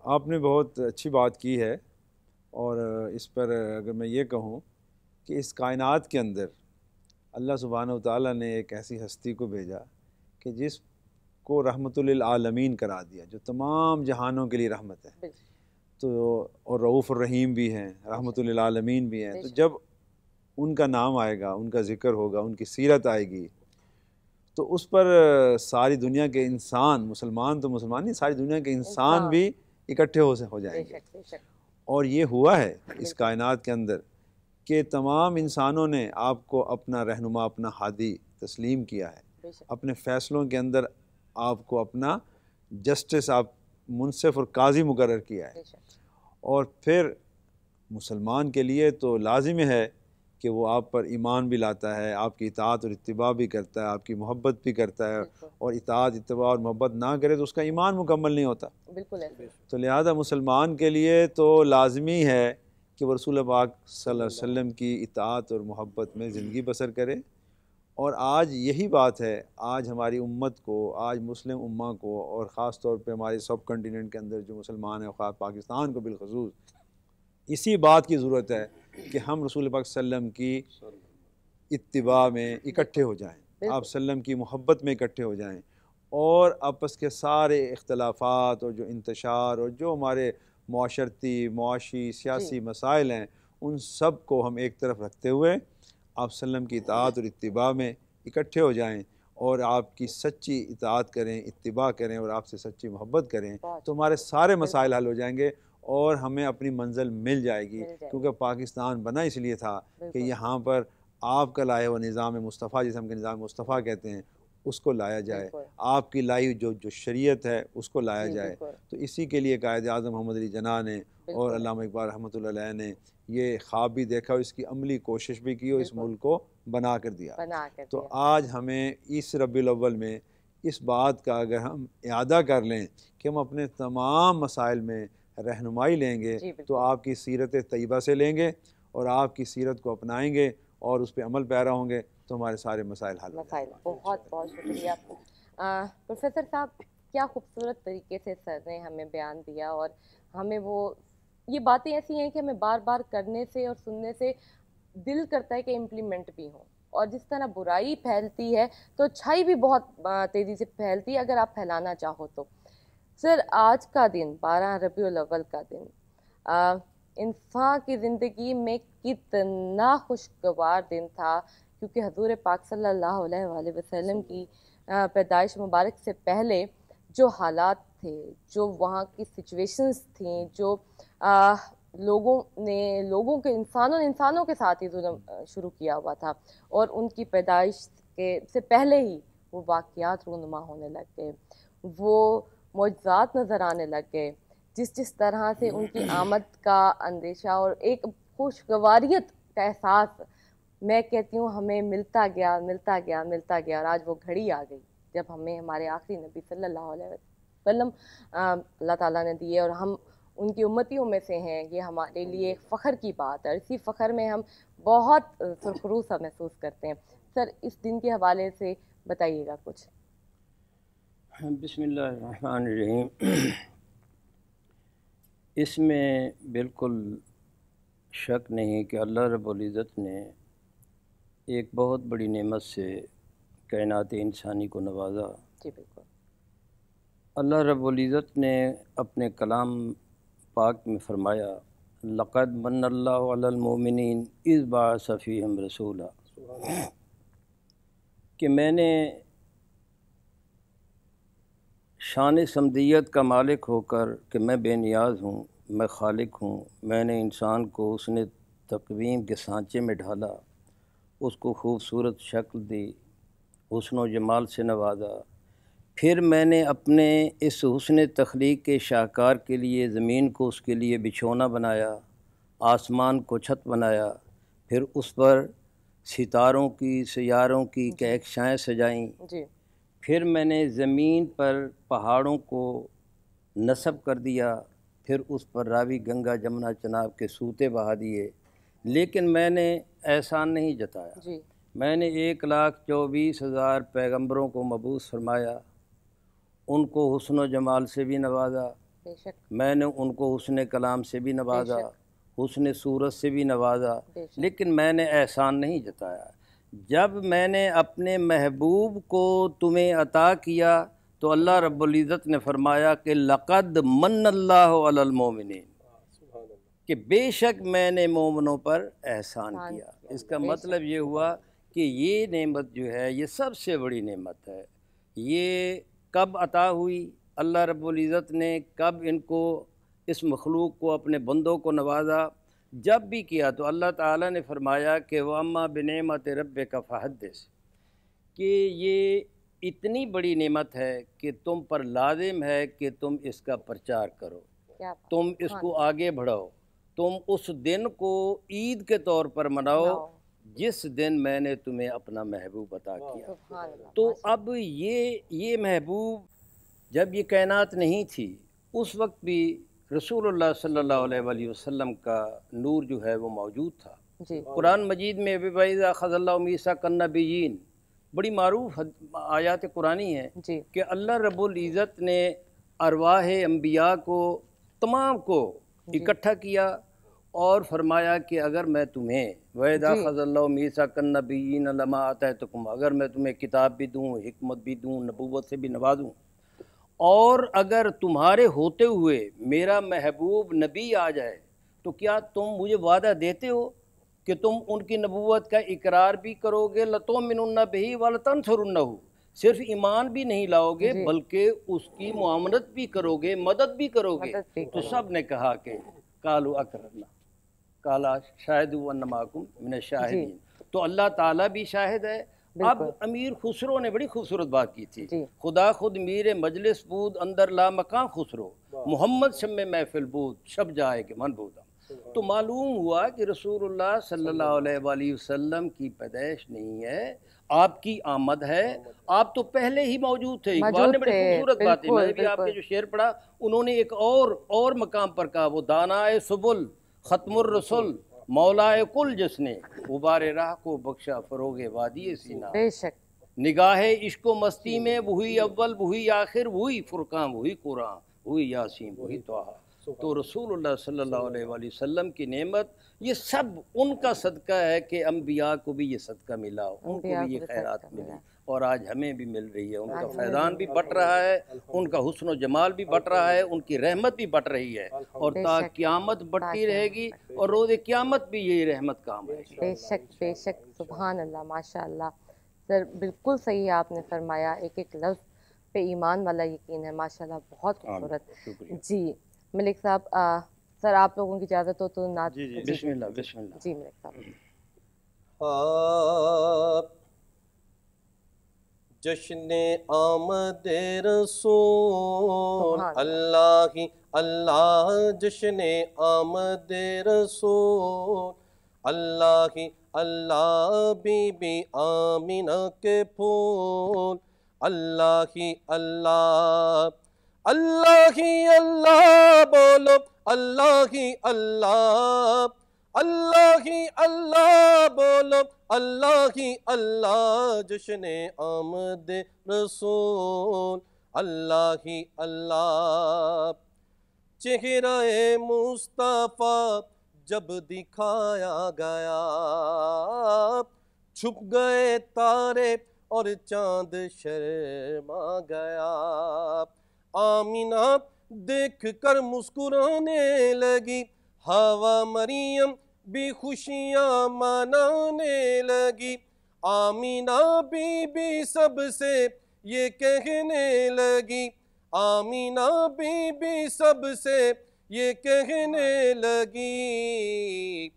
آپ نے بہت اچھی بات کی ہے اور اس پر اگر میں یہ کہوں کہ اس کائنات کے اندر اللہ سبحانہ و تعالیٰ نے ایک ایسی ہستی کو بھیجا کہ جس کو رحمت للعالمین کرا دیا جو تمام جہانوں کے لیے رحمت ہے تو اور رؤوف الرحیم بھی ہیں رحمت للعالمین بھی ہیں تو جب ان کا نام آئے گا ان کا ذکر ہوگا ان کی سیرت آئے گی تو اس پر ساری دنیا کے انسان مسلمان تو مسلمان نہیں ساری دنیا کے انسان بھی اکٹھے ہو جائیں گے اور یہ ہوا ہے اس کائنات کے اندر کہ تمام انسانوں نے آپ کو اپنا رہنما، اپنا ہادی تسلیم کیا ہے، اپنے فیصلوں کے اندر آپ کو اپنا جسٹس، آپ منصف اور قاضی مقرر کیا ہے. اور پھر مسلمان کے لیے تو لازم ہے کہ وہ آپ پر ایمان بھی لاتا ہے، آپ کی اطاعت اور اتباع بھی کرتا ہے، آپ کی محبت بھی کرتا ہے، اور اطاعت، اتباع اور محبت نہ کرے تو اس کا ایمان مکمل نہیں ہوتا. تو لہذا مسلمان کے لیے تو لازمی ہے کہ وہ رسول پاک صلی اللہ علیہ وسلم کی اطاعت اور محبت میں زندگی بسر کرے. اور آج یہی بات ہے، آج ہماری امت کو، آج مسلم امہ کو، اور خاص طور پہ ہمارے سب کنٹیننٹ کے اندر جو مسلمان ہیں، خاص پاکستان کو بالخصوص، اسی بات کی ضرورت ہے کہ ہم رسول پاک صلی اللہ علیہ وسلم کی اتباع میں اکٹھے ہو جائیں، آپ صلی اللہ علیہ وسلم کی محبت میں اکٹھے ہو جائیں، اور آپس کے سارے اختلافات اور جو انتشار اور جو ہمارے معاشرتی، معاشی، سیاسی مسائل ہیں، ان سب کو ہم ایک طرف رکھتے ہوئے آپ صلی اللہ علیہ وسلم کی اطاعت اور اتباع میں اکٹھے ہو جائیں، اور آپ کی سچی اطاعت کریں، اتباع کریں، اور آپ سے سچی محبت کریں، تو ہمارے سارے مسائل حل ہو جائیں گے اور ہمیں اپنی منزل مل جائے گی. کیونکہ پاکستان بنا اس لیے تھا کہ یہاں پر آپ کا لائے ہوا نظام مصطفیٰ، جسے ہم کے نظام مصطفیٰ کہتے ہیں، اس کو لایا جائے، آپ کی لائی جو شریعت ہے اس کو لایا جائے. تو اسی کے لیے قائد اعظم محمد علی جناح نے اور علامہ اقبال رحمۃ اللہ علیہ نے یہ خواب بھی دیکھا، اس کی عملی کوشش بھی کی، اور اس ملک کو بنا کر دیا. تو آج ہمیں اس ربیع الاول میں اس بات کا اگر ہم اعادہ کر لیں کہ ہم اپنے تمام مسائل میں رہنمائی لیں گے، تو آپ کی سیرت طیبہ سے لیں گے اور آپ کی سیرت کو اپنائیں گے اور اس پہ عمل پیرا ہوں گے، تو ہمارے سارے مسائل حل ہو جائیں گے. بہت بہت شکریہ پروفیسر صاحب، کیا خوبصورت طریقے سے سر نے ہمیں بیان دیا، اور ہمیں وہ یہ باتیں ایسی ہیں کہ ہمیں بار بار کرنے سے اور سننے سے دل کرتا ہے کہ امپلیمنٹ بھی ہوں. اور جس طرح برائی پھیلتی ہے تو اچھائی بھی بہت تیزی سے پھیلتی ہے اگر آپ پھیلانا چاہو تو. سر، آج کا دن 12 ربیع الاول کا دن انسان کی زندگی میں کتنا خوشگوار دن تھا، کیونکہ حضور پاک صلی اللہ علیہ وآلہ وسلم کی پیدائش مبارک سے پہلے جو حالات تھے، جو وہاں کی سچویشنز تھیں، جو لوگوں کے انسانوں کے ساتھ ہی ظلم شروع کیا ہوا تھا، اور ان کی پیدائش سے پہلے ہی وہ واقعات رونما ہونے لگ گئے، وہ معجزات نظر آنے لگ گئے. جس طرح سے ان کی آمد کا اندیشہ اور ایک خوشگواریت کا احساس، میں کہتی ہوں، ہمیں ملتا گیا، اور آج وہ گھڑی آ گئی جب ہمیں ہمارے آخری نبی صلی اللہ علیہ وسلم اللہ تعالیٰ نے دیے، اور ہم ان کی امتیوں میں سے ہیں. یہ ہمارے لیے ایک فخر کی بات ہے، اور اسی فخر میں ہم بہت سرخرو سا محسوس کرتے ہیں. سر، اس دن کے حوالے سے بتائیے گا کچھ. بسم اللہ الرحمن الرحیم. اس میں بالکل شک نہیں کہ اللہ رب العزت نے ایک بہت بڑی نعمت سے کائنات انسانی کو نوازا. جی بالکل. اللہ رب العزت نے اپنے کلام پاک میں فرمایا، لقد من اللہ علی المؤمنین اذ بعث فیہم رسولا، کہ میں نے شان صمدیت کا مالک ہو کر کہ میں بے نیاز ہوں، میں خالق ہوں، میں نے انسان کو اس نے تقویم کے سانچے میں ڈھالا، اس کو خوبصورت شکل دی، حسن و جمال سے نوازا. پھر میں نے اپنے اس حسن تخلیق کے شاہکار کے لیے زمین کو اس کے لیے بچھونا بنایا، آسمان کو چھت بنایا، پھر اس پر ستاروں کی، سیاروں کی کہکشائیں سجائیں. پھر میں نے زمین پر پہاڑوں کو نصب کر دیا، پھر اس پر راوی گنگا جمنا چناب کے سوتے بہا دیے. لیکن میں نے احسان نہیں جتایا. میں نے 1,24,000 پیغمبروں کو مبعوث فرمایا، ان کو حسن و جمال سے بھی نوازا، میں نے ان کو حسن کلام سے بھی نوازا، حسن صورت سے بھی نوازا، لیکن میں نے احسان نہیں جتایا. جب میں نے اپنے محبوب کو تمہیں عطا کیا تو اللہ رب العزت نے فرمایا کہ لقد من اللہ علی المؤمنین، کہ بے شک میں نے مومنوں پر احسان کیا. اس کا مطلب یہ ہوا کہ یہ نعمت جو ہے یہ سب سے بڑی نعمت ہے. یہ کب عطا ہوئی؟ اللہ رب العزت نے کب ان کو اس مخلوق کو، اپنے بندوں کو نوازا. جب بھی کیا تو اللہ تعالیٰ نے فرمایا کہ وَأَمَّا بِنِعْمَتِ رَبِّكَ فَحَدِّثْ، کہ یہ اتنی بڑی نعمت ہے کہ تم پر لازم ہے کہ تم اس کا پرچار کرو، تم اس کو آگے بڑھاؤ، تم اس دن کو عید کے طور پر مناؤ جس دن میں نے تمہیں اپنا محبوب عطا کیا. تو اب یہ محبوب جب یہ کائنات نہیں تھی اس وقت بھی رسول اللہ صلی اللہ علیہ وآلہ وسلم کا نور جو ہے وہ موجود تھا. قرآن مجید میں وَإِذَا أَخَذَ اللَّهُ مِيثَاقَ النَّبِيِّينَ بڑی معروف آیات قرآنی ہے کہ اللہ رب العزت نے ارواح انبیاء کو تمام کو اکٹھا کیا اور فرمایا کہ اگر میں تمہیں وَإِذَا أَخَذَ اللَّهُ مِيثَاقَ النَّبِيِّينَ لَمَا آتَيْتُكُمْ، اگر میں تمہیں کتاب بھی دوں، حکمت بھی دوں، نبوت سے بھی نوازوں، اور اگر تمہارے ہوتے ہوئے میرا محبوب نبی آ جائے تو کیا تم مجھے وعدہ دیتے ہو کہ تم ان کی نبوت کا اقرار بھی کرو گے؟ لَتُؤْمِنُنَّ بِهِ وَلَتَنْصُرُنَّهُ، صرف ایمان بھی نہیں لاؤ گے بلکہ اس کی معاملت بھی کرو گے، مدد بھی کرو گے. تو سب نے کہا کہ قالوا اقررنا قال شاہدوا ان معکم من الشاہدین. تو اللہ تعالیٰ بھی شاہد ہے. اب امیر خسرو نے بڑی خوبصورت بات کی تھی، خدا خود میر مجلس بود اندر لا مکان خسرو، محمد شم محفل بود شب جائے کہ من بودا. تو معلوم ہوا کہ رسول اللہ صلی اللہ علیہ وآلہ وسلم کی پیدائش نہیں ہے، آپ کی آمد ہے. آپ تو پہلے ہی موجود تھے. اقبال نے بڑی خوبصورت باتیں، میں نے بھی آپ کے جو شعر پڑھا انہوں نے ایک اور مقام پر کہا، وہ دانائے سبل ختم الرسل مولائے کل جس نے غبار راہ کو بخشا فروغ وادی سینا. بے شک نگاہ عشق و مستی میں وہی اول وہی آخر وہی فرقان وہی قرآن وہی یاسین وہی طٰہٰ. تو رسول اللہ صلی اللہ علیہ وآلہ وسلم کی نعمت یہ سب ان کا صدقہ ہے کہ انبیاء کو بھی یہ صدقہ ملا، ان کو بھی یہ خیرات ملی اور آج ہمیں بھی مل رہی ہے. ان کا فیضان بھی بٹ رہا ہے، ان کا حسن و جمال بھی بٹ رہا ہے، ان کی رحمت بھی بٹ رہی ہے اور تا قیامت بٹتی رہے گی اور روز قیامت بھی یہی رحمت کام ہے. بے شک بے شک، سبحان اللہ، ماشاء اللہ. سر بالکل صحیح آپ نے فرمایا، ایک ایک لفظ پہ ایمان والا یقین ہے. ماشاء اللہ، بہت خوبصورت. جی ملک صاحب، سر آپ لوگوں کی اجازت ہو تو نعت. جی بسم اللہ بسم اللہ. جی ملک صاحب. جشن آمد رسول اللہ ہی اللہ، جشن آمد رسول اللہ ہی اللہ، بی بی آمینہ کے پھول اللہ ہی اللہ، اللہ ہی اللہ بولو اللہ ہی اللہ، اللہ ہی اللہ بولو اللہ ہی اللہ، جشن آمد رسول اللہ ہی اللہ. چہرہ مصطفیٰ جب دکھایا گیا، چھپ گئے تارے اور چاند شرما گیا. آمینہ دیکھ کر مسکرانے لگی، ہوا مریم بھی خوشیاں منانے لگی. آمینہ بی بی سب سے یہ کہنے لگی، آمینہ بی بی سب سے یہ کہنے لگی،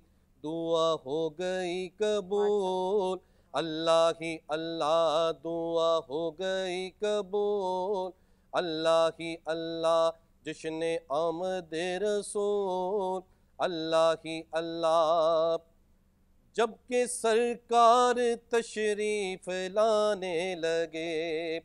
دعا ہو گئی قبول اللہ ہی اللہ، دعا ہو گئی قبول اللہ ہی اللہ، جشن آمد رسول اللہ ہی اللہ. جب کہ سرکار تشریف لانے لگے،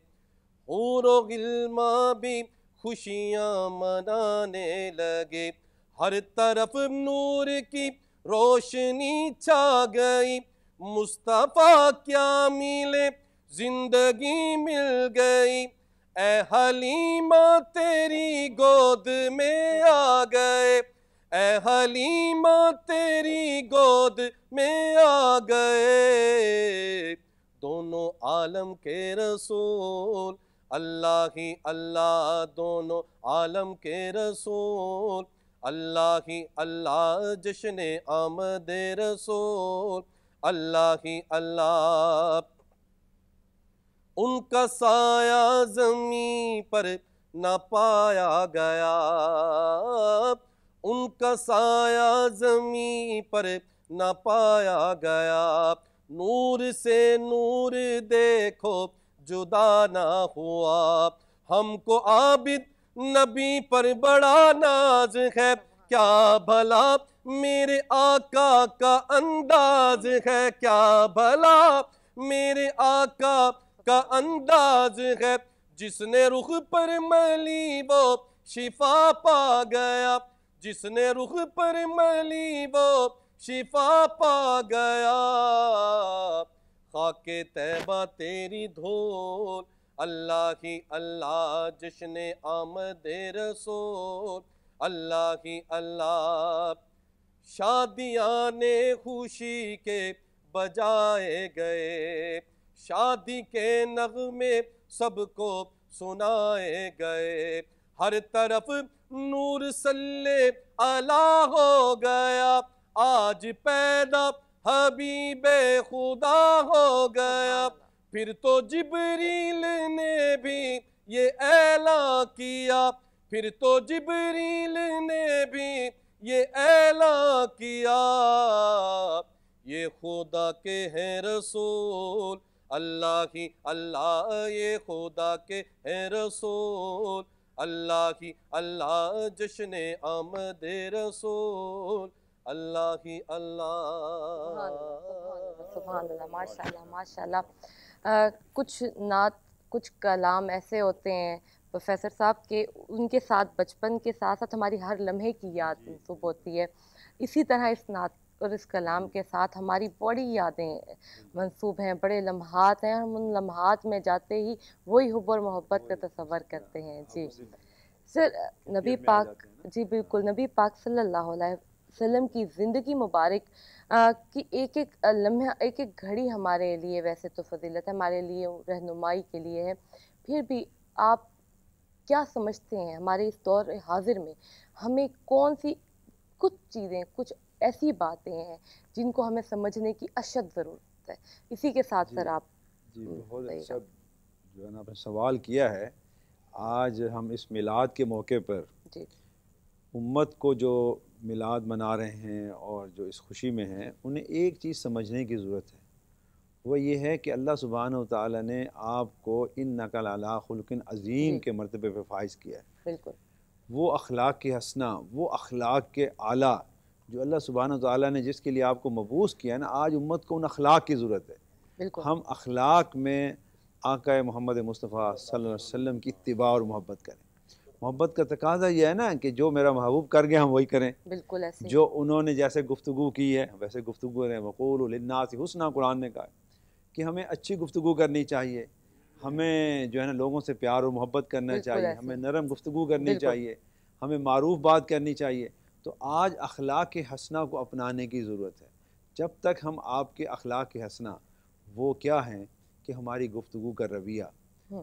حور و غلمان بھی خوشیاں منانے لگے، ہر طرف نور کی روشنی چھا گئی، مصطفیٰ کیا ملے زندگی مل گئی. اے حلیمہ تیری گود میں آ گئے، اے حلیمہ تیری گود میں آ گئے، دونوں عالم کے رسول اللہ ہی اللہ، دونوں عالم کے رسول اللہ ہی اللہ، جشن آمد رسول اللہ ہی اللہ. ان کا سایہ زمین پر نہ پایا گیا، ان کا سایہ زمین پر نہ پایا گیا، نور سے نور دیکھو جدا نہ ہوا، ہم کو عابد نبی پر بڑا ناز ہے، کیا بھلا میرے آقا کا انداز ہے، کیا بھلا میرے آقا کا انداز ہے، جس نے رخ پر ملی وہ شفا پا گیا، جس نے رخ پر ملی وہ شفا پا گیا، خاک طیبہ تیری دھول اللہ ہی اللہ، جشن آمد رسول اللہ ہی اللہ، شادیاں نے خوشی کے بجائے گئے، شادی کے نغمے سب کو سنائے گئے، ہر طرف نور صلی اللہ ہو گیا، آج پیدا حبیب خدا ہو گیا، پھر تو جبریل نے بھی یہ اعلان کیا، پھر تو جبریل نے بھی یہ اعلان کیا، یہ خدا کے ہیں رسول اللہ ہی اللہ، یہ خدا کے ہیں رسول اللہ ہی اللہ، جشن آمد رسول اللہ ہی اللہ۔ سبحان اللہ، ماشاء اللہ ماشاء اللہ۔ کچھ نعت، کچھ کلام ایسے ہوتے ہیں پروفیسر صاحب کے ان کے ساتھ بچپن کے ساتھ ساتھ ہماری ہر لمحے کی یاد منسوب ہوتی ہے، اسی طرح اس نعت اور اس کلام کے ساتھ ہماری بڑی یادیں منسوب ہیں، بڑے لمحات ہیں، ہم ان لمحات میں جاتے ہی وہی حب اور محبت کا تصور کرتے ہیں۔ جی سر، نبی پاک، جی بالکل، نبی پاک صلی اللہ علیہ وسلم کی زندگی مبارک کی ایک ایک لمحہ، ایک ایک گھڑی ہمارے لیے ویسے تو فضیلت ہے، ہمارے لیے رہنمائی کے لیے ہے، پھر بھی آپ کیا سمجھتے ہیں ہمارے اس دور حاضر میں ہمیں کون سی کچھ چیزیں، کچھ ایسی باتیں ہیں جن کو ہمیں سمجھنے کی اشد ضرورت ہے؟ اسی کے ساتھ سر آپ جی بہت اچھا جو ہے نا آپ نے سوال کیا ہے۔ آج ہم اس میلاد کے موقع پر جی امت کو جو میلاد منا رہے ہیں اور جو اس خوشی میں ہیں، انہیں ایک چیز سمجھنے کی ضرورت ہے، وہ یہ ہے کہ اللہ سبحانہ و تعالیٰ نے آپ کو انک لعلی خلق عظیم کے مرتبے پہ فائز کیا ہے۔ بالکل، وہ اخلاق کے حسنہ، وہ اخلاق کے اعلیٰ جو اللہ سبحانہ و تعالیٰ نے جس کے لیے آپ کو مبعوث کیا ہے نا، آج امت کو ان اخلاق کی ضرورت ہے۔ بالکل، ہم اخلاق میں آقا محمد مصطفیٰ صلی اللہ علیہ وسلم کی اتباع اور محبت کریں۔ محبت کا تقاضا یہ ہے نا کہ جو میرا محبوب کر گیا ہم وہی کریں، بالکل ایسے جو انہوں نے جیسے گفتگو کی ہے ویسے گفتگو کریں۔ وقولوا للناس حسنا، قرآن نے کہا کہ ہمیں اچھی گفتگو کرنی چاہیے، ہمیں جو ہے نا لوگوں سے پیار اور محبت کرنا چاہیے، ہمیں نرم گفتگو کرنی چاہیے، ہمیں معروف بات کرنی چاہیے۔ تو آج اخلاق حسنہ کو اپنانے کی ضرورت ہے۔ جب تک ہم آپ کے اخلاق حسنہ وہ کیا ہیں کہ ہماری گفتگو کا رویہ،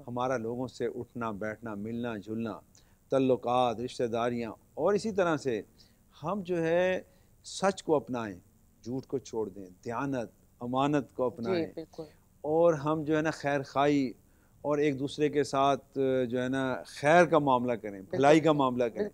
ہمارا لوگوں سے اٹھنا بیٹھنا، ملنا جلنا، تعلقات، رشتہ داریاں، اور اسی طرح سے ہم جو ہے سچ کو اپنائیں، جھوٹ کو چھوڑ دیں، دیانت امانت کو اپنائیں، اور ہم جو ہے نا خیر خواہی اور ایک دوسرے کے ساتھ جو ہے نا خیر کا معاملہ کریں، بھلائی کا معاملہ کریں۔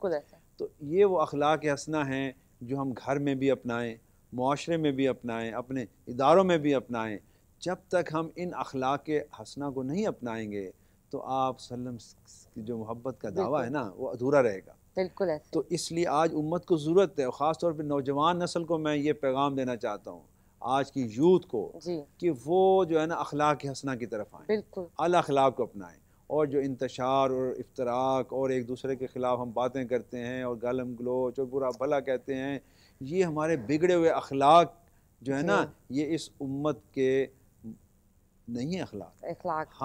تو یہ وہ اخلاق حسنہ ہیں جو ہم گھر میں بھی اپنائیں، معاشرے میں بھی اپنائیں، اپنے اداروں میں بھی اپنائیں۔ جب تک ہم ان اخلاق حسنہ کو نہیں اپنائیں گے تو آپ صلی اللہ علیہ وسلم کی جو محبت کا دعویٰ ہے نا وہ ادھورا رہے گا۔ بالکل ایسے۔ تو اس لیے آج امت کو ضرورت ہے، اور خاص طور پہ نوجوان نسل کو میں یہ پیغام دینا چاہتا ہوں، آج کی یوتھ کو، کہ وہ جو ہے نا اخلاق حسنہ کی طرف آئیں، بالکل اعلیٰ اخلاق کو اپنائیں، اور جو انتشار اور افتراق اور ایک دوسرے کے خلاف ہم باتیں کرتے ہیں اور گالم گلوچ اور برا بھلا کہتے ہیں، یہ ہمارے بگڑے ہوئے اخلاق جو ہے نا یہ اس امت کے نہیں ہے اخلاق۔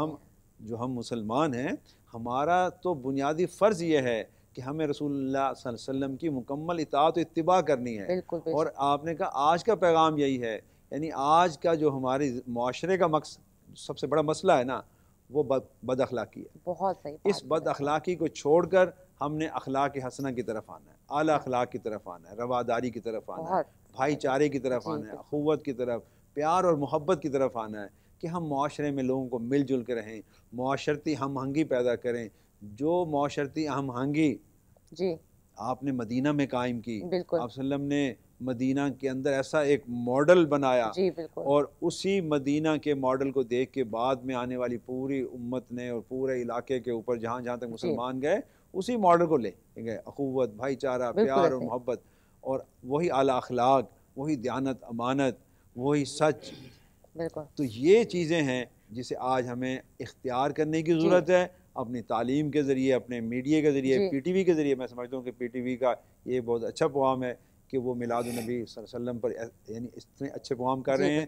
ہم مسلمان ہیں، ہمارا تو بنیادی فرض یہ ہے کہ ہمیں رسول اللہ صلی اللہ علیہ وسلم کی مکمل اطاعت و اتباع کرنی ہے۔ اور آپ نے کہا آج کا پیغام یہی ہے، یعنی آج کا جو ہماری معاشرے کا سب سے بڑا مسئلہ ہے نا وہ بد اخلاقی ہے۔ بہت صحیح۔ اس بد اخلاقی کو چھوڑ کر ہم نے اخلاق حسنہ کی طرف آنا ہے، اعلیٰ اخلاق کی طرف آنا ہے، رواداری کی طرف آنا ہے، بھائی چارے کی طرف آنا ہے، اخوت کی طرف، پیار اور محبت کی طرف آنا ہے، کہ ہم معاشرے میں لوگوں کو مل جل کے رہیں، معاشرتی ہم آہنگی پیدا کریں، جو معاشرتی ہم آہنگی جی آپ نے مدینہ میں قائم کی، بالکل آپ صلی اللہ علیہ وسلم نے مدینہ کے اندر ایسا ایک ماڈل بنایا، جی بالکل، اور اسی مدینہ کے ماڈل کو دیکھ کے بعد میں آنے والی پوری امت نے اور پورے علاقے کے اوپر جہاں جہاں تک مسلمان گئے اسی ماڈل کو لے گئے، اخوت، بھائی چارہ، پیار اور محبت، اور وہی اعلیٰ اخلاق، وہی دیانت، امانت، وہی سچ۔ بالکل، تو یہ چیزیں ہیں جسے آج ہمیں اختیار کرنے کی ضرورت ہے، اپنی تعلیم کے ذریعے، اپنے میڈیا کے ذریعے، پی ٹی وی کے ذریعے۔ میں سمجھتا ہوں کہ پی ٹی وی کا یہ بہت اچھا پروگرام ہے کہ وہ میلاد النبی صلی اللہ علیہ وسلم پر یعنی اتنے اچھے پروگرام کر رہے ہیں،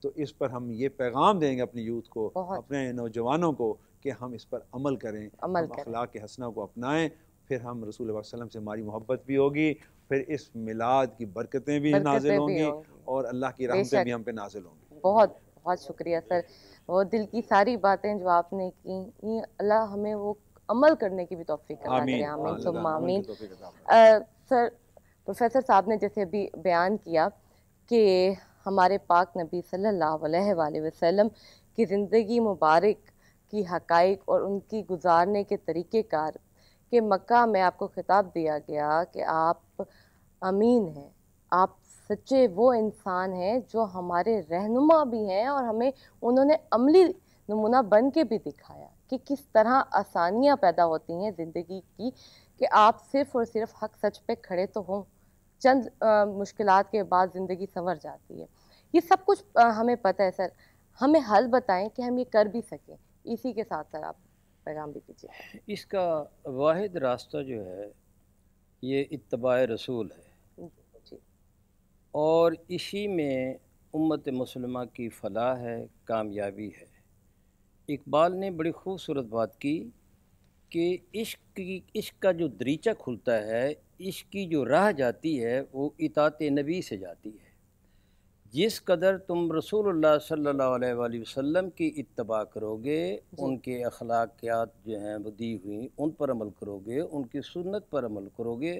تو اس پر ہم یہ پیغام دیں گے اپنی یوتھ کو، اپنے نوجوانوں کو، کہ ہم اس پر عمل کریں، ہم اخلاق حسنہ کو اپنائیں، پھر ہم رسول اللہ صلی اللہ علیہ وسلم سے ہماری محبت بھی ہوگی، پھر اس میلاد کی برکتیں بھی نازل ہوں گی اور اللہ کی رحمتیں بھی ہم پہ نازل ہوں گی۔ بہت بہت شکریہ سر، وہ دل کی ساری باتیں جو آپ نے کی، اللہ ہمیں وہ عمل کرنے کی بھی توفیق عطا کرے، آمین ثم آمین۔ سر پروفیسر صاحب نے جیسے ابھی بیان کیا کہ ہمارے پاک نبی صلی اللہ علیہ وآلہ وسلم کی زندگی مبارک کی حقائق اور ان کی گزارنے کے طریقہ کار، کہ مکہ میں آپ کو خطاب دیا گیا کہ آپ امین ہیں، آپ سچے وہ انسان ہیں جو ہمارے رہنما بھی ہیں، اور ہمیں انہوں نے عملی نمونہ بن کے بھی دکھایا کہ کس طرح آسانیاں پیدا ہوتی ہیں زندگی کی، کہ آپ صرف اور صرف حق سچ پہ کھڑے تو ہوں، چند مشکلات کے بعد زندگی سنور جاتی ہے۔ یہ سب کچھ ہمیں پتہ ہے سر، ہمیں حل بتائیں کہ ہم یہ کر بھی سکیں۔ اسی کے ساتھ سر آپ پیغام بھی کیجیے۔ اس کا واحد راستہ جو ہے یہ اتباع رسول ہے، اور اسی میں امت مسلمہ کی فلاح ہے، کامیابی ہے۔ اقبال نے بڑی خوبصورت بات کی کہ عشق کا جو دریچہ کھلتا ہے، عشق کی جو راہ جاتی ہے وہ اطاعت نبی سے جاتی ہے۔ جس قدر تم رسول اللہ صلی اللہ علیہ وآلہ وسلم کی اتباع کرو گے، ان کے اخلاقیات جو ہیں وہ دی ہوئی ان پر عمل کرو گے، ان کی سنت پر عمل کرو گے،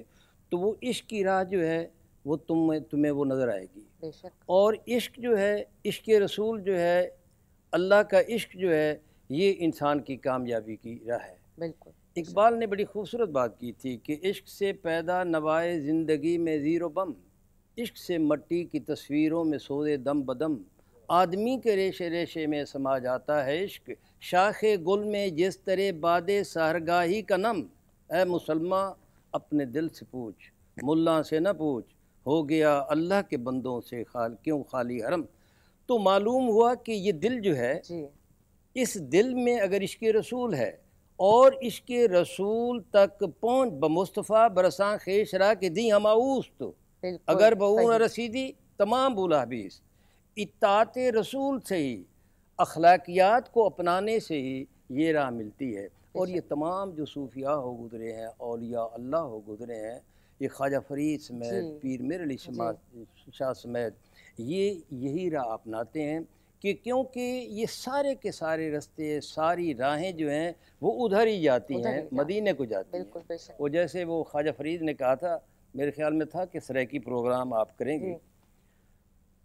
تو وہ عشق کی راہ جو ہے وہ تمہیں وہ نظر آئے گی۔ اور عشق جو ہے، عشق رسول جو ہے، اللہ کا عشق جو ہے، یہ انسان کی کامیابی کی راہ ہے۔ بالکل، اقبال نے بڑی خوبصورت بات کی تھی کہ عشق سے پیدا نوائے زندگی میں زیر و بم، عشق سے مٹی کی تصویروں میں سودے دم بدم، آدمی کے ریشے ریشے میں سما جاتا ہے عشق، شاخ گل میں جس طرح باد سحرگاہی کا نم، اے مسلماں اپنے دل سے پوچھ، ملا سے نہ پوچھ، ہو گیا اللہ کے بندوں سے کیوں خالی حرم۔ تو معلوم ہوا کہ یہ دل جو ہے، اس دل میں اگر عشق رسول ہے، اور عشق رسول تک پہنچ بمصطفیٰ برساں خیش را کے دی ہم آؤست، اگر بہون رسیدی تمام بولا حبیث۔ اطاعت رسول سے ہی، اخلاقیات کو اپنانے سے ہی یہ راہ ملتی ہے۔ اور یہ تمام جو صوفیاء ہو گزرے ہیں، اولیاء اللہ ہو گزرے ہیں، یہ خواجہ فرید سمیت، پیر میر علی شاہ سمیت، یہی راہ اپناتے ہیں، کہ کیونکہ یہ سارے کے سارے رستے، ساری راہیں جو ہیں وہ ادھر ہی جاتی ہیں، مدینے کو جاتی ہیں۔ وہ جیسے وہ خواجہ فرید نے کہا تھا، میرے خیال میں تھا کہ سرائکی پروگرام آپ کریں گے،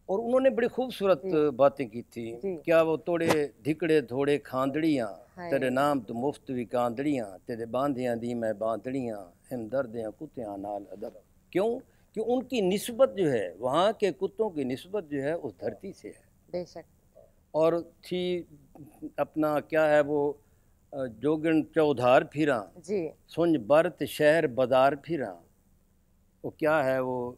اور انہوں نے بڑی خوبصورت باتیں کی تھی، کیا وہ توڑے دھکڑے تھوڑے کھاندڑیاں، تیرے نام تو مفت بھی کاندڑیاں، تیرے باندھیاں دی میں باندڑیاں، ہم دردیاں کتیاں نال ادب۔ کیوں کہ ان کی نسبت جو ہے، وہاں کے کتوں کی نسبت جو ہے اس دھرتی سے ہے۔ بے شک۔ اور تھی اپنا کیا ہے وہ جوگن چودھار پھراں، سنج برت شہر بدار پھراں، وہ کیا ہے وہ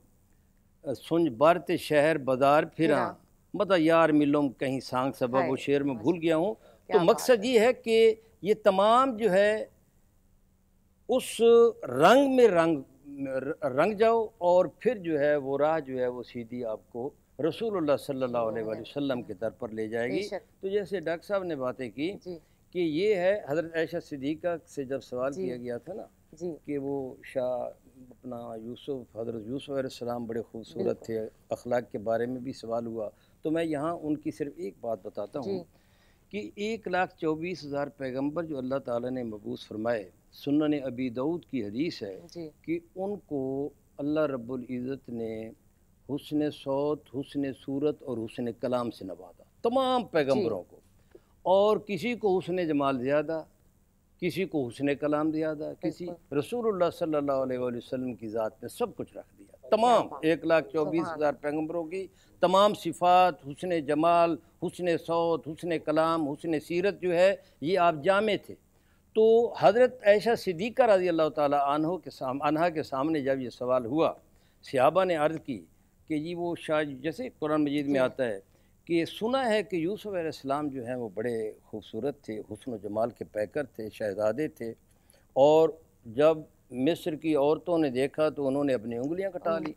سنج برت شہر بدار پھراں، مطلب یار ملوم کہیں سانگ سبب، وہ شعر میں بھول گیا ہوں۔ تو مقصد یہ ہے کہ یہ تمام جو ہے اس رنگ میں رنگ جاؤ، اور پھر جو ہے وہ راہ جو ہے وہ سیدھی آپ کو رسول اللہ صلی اللہ علیہ وآلہ وسلم کے در پر لے جائے گی۔ تو جیسے ڈاکٹر صاحب نے باتیں کی کہ یہ ہے، حضرت عائشہ صدیقہ سے جب سوال کیا گیا تھا نا کہ وہ شاہ اپنا یوسف، حضرت یوسف علیہ السلام بڑے خوبصورت تھے، اخلاق کے بارے میں بھی سوال ہوا، تو میں یہاں ان کی صرف ایک بات بتاتا ہوں کہ 1,24,000 پیغمبر جو اللہ تعالیٰ نے مبعوث فرمائے، سنن ابی داؤد کی حدیث ہے کہ ان کو اللہ رب العزت نے حسن صوت، حسن صورت اور حسن کلام سے نوازا، تمام پیغمبروں کو، اور کسی کو حسن جمال زیادہ، کسی کو حسن کلام دیا تھا، کسی رسول اللہ صلی اللہ علیہ وآلہ وسلم کی ذات میں سب کچھ رکھ دیا، تمام 1,24,000 پیغمبروں کی تمام صفات، حسن جمال، حسن صوت، حسن کلام، حسن سیرت جو ہے یہ آپ جامع تھے۔ تو حضرت عائشہ صدیقہ رضی اللہ تعالیٰ عنہا کے سامنے جب یہ سوال ہوا، صحابہ نے عرض کی کہ جی وہ شاید جیسے قرآن مجید میں آتا ہے کہ سنا ہے کہ یوسف علیہ السلام جو ہیں وہ بڑے خوبصورت تھے، حسن و جمال کے پیکر تھے، شہزادے تھے، اور جب مصر کی عورتوں نے دیکھا تو انہوں نے اپنی انگلیاں کٹا لی۔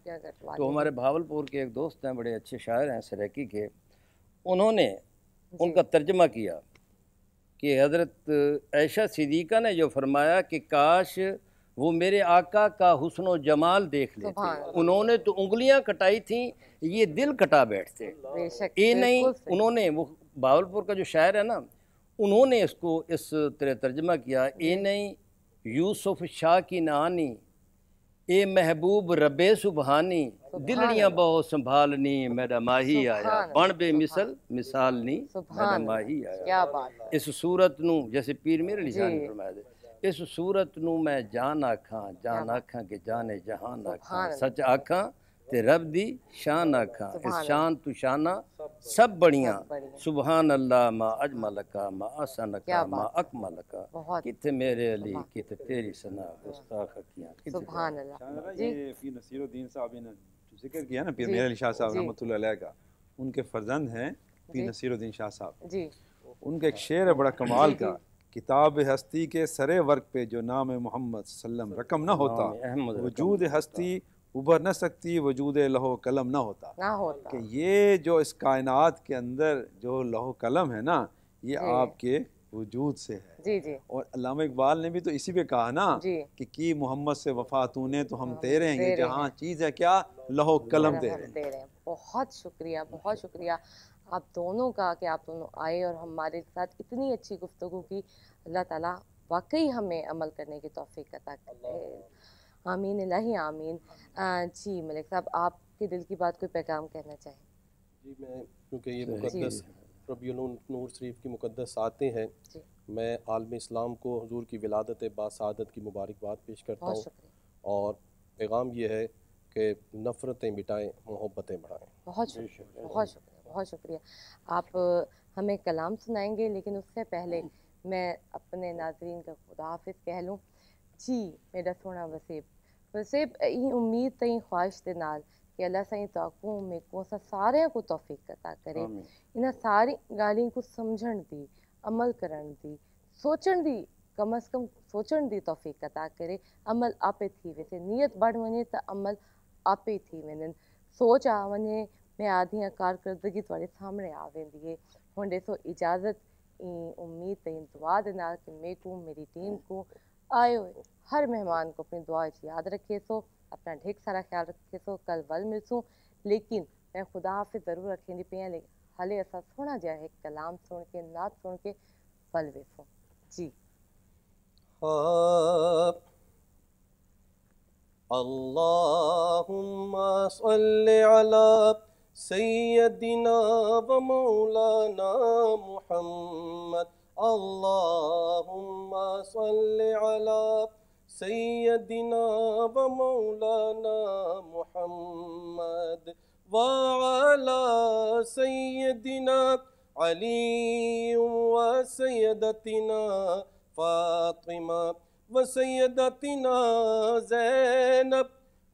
تو ہمارے بھاولپور کے ایک دوست ہیں، بڑے اچھے شاعر ہیں سریکی کے، انہوں نے ان کا ترجمہ کیا کہ حضرت عائشہ صدیقہ نے جو فرمایا کہ کاش وہ میرے آقا کا حسن و جمال دیکھ لیتے، انہوں نے تو انگلیاں کٹائی تھیں، یہ دل کٹا بیٹھتے۔ یہ نہیں، انہوں نے وہ بھاولپور کا جو شاعر ہے نا، انہوں نے اس کو اس طرح ترجمہ کیا، اے نہیں یوسف شاہ کی نانی، اے محبوب رب سبحانی، دلڑیاں بہت سنبھالنی، میرا ماہی آیا، بن بے مثال نی، میرا ماہی آیا۔ اس صورت نو جیسے پیر میرے علی شاہ نے فرمایا دے، اس صورت نو میں جان آکھاں کہ جانے جہان آکھاں، سچ آکھاں تے رب دی شان آکھاں، اس شان تو شانہ سب بڑیاں، سبحان اللہ ما اجملکا ما احسنکا ما اکملکا، کتے میرے علی کتے تیری ثنا گستاخ کیاں۔ سبحان اللہ۔ یہ فی نصیر الدین صاحب نے ذکر کیا نا پیر میرے علی شاہ صاحب رحمۃ اللہ علیہ کا، ان کے فرزند ہیں پیر نصیر الدین شاہ صاحب جی، ان کا ایک شعر ہے بڑا کمال کا، کتاب ہستی کے سرے ورق پہ جو نام محمد صلی اللہ علیہ وسلم رقم نہ ہوتا، وجود ہستی ابھر نہ سکتی، وجود لوح قلم نہ ہوتا۔ کہ یہ جو اس کائنات کے اندر جو لوح قلم ہے نا، یہ آپ کے وجود سے ہے۔ جی جی، اور علامہ اقبال نے بھی تو اسی پہ کہا نا کہ کی محمد سے وفا تو نے تو ہم تیرے ہیں، یہ جہاں چیز ہے کیا لوح قلم تیرے ہیں۔ بہت شکریہ، بہت شکریہ آپ دونوں کا کہ آپ دونوں آئے اور ہمارے ساتھ اتنی اچھی گفتگو کی۔ اللہ تعالیٰ واقعی ہمیں عمل کرنے کی توفیق عطا کرے، آمین الہی آمین۔ جی ملک صاحب، آپ کے دل کی بات، کوئی پیغام کہنا چاہیں؟ جی میں، کیونکہ یہ مقدس ربیع النور شریف کی مقدس آتے ہیں، میں عالم اسلام کو حضور کی ولادت باسعادت کی مبارکباد پیش کرتا ہوں، اور پیغام یہ ہے کہ نفرتیں مٹائیں، محبتیں بڑھائیں۔ بہت شکریہ، بہت شکریہ، بہت شکریہ۔ آپ ہمیں کلام سنائیں گے، لیکن اس سے پہلے میں اپنے ناظرین کا خدا حافظ کہہ لوں۔ جی میرا سونا وسیب یہ امید تئیں خواہش دے نال کہ اللہ سائیں تاکوں میں کو سارے کو توفیق عطا کرے، انہاں ساری گالیں کو سمجھن دی، عمل کرن دی، سوچن دی، کم از کم سوچن دی توفیق عطا کرے۔ عمل آپے تھی ویسے، نیت بڑھ ونے تا عمل آپے تھی ونن، سوچ آ ونے میں آدھیاں کارکردگی تھوڑے سامنے آ ویندی ہے۔ ہن ڈیسو اجازت امید تے دعا دے نال کہ میں کو میری ٹیم کو آئے ہوئے ہر مہمان کو اپنی دعا یاد رکھے سو، اپنا ڈھیک سارا خیال رکھے سو، کل ول ملسوں، لیکن میں خدا حافظ ضرور رکھیں دی پیاں، لیکن حالے ایسا سونا جا ہے کلام سن کے، نعت سن کے ول ویسوں۔ جی اللہم صلی علی سیدنا و مولانا محمد، اللہم صلی علی سیدنا و مولانا محمد، وعلی سیدنا علی و سیدتنا فاطمہ و سیدتنا زینب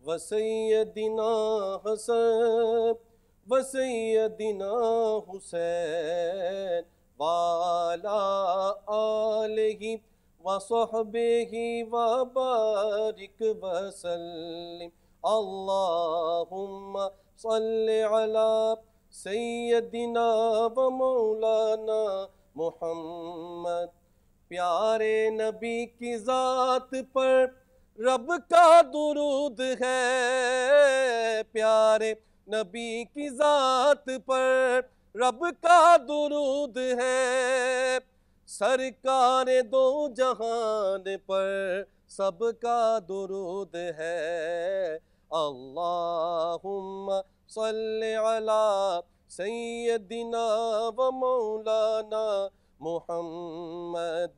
و سیدنا حسن و سیدنا حسین وعلی آلہ وصحبہ وبارک وسلم۔ اللہم صلی علی سیدنا و مولانا محمد۔ پیارے نبی کی ذات پر رب کا درود ہے، پیارے نبی کی ذات پر رب کا درود ہے، سرکار دو جہان پر سب کا درود ہے۔ اللہم صلی علی سیدنا و مولانا محمد۔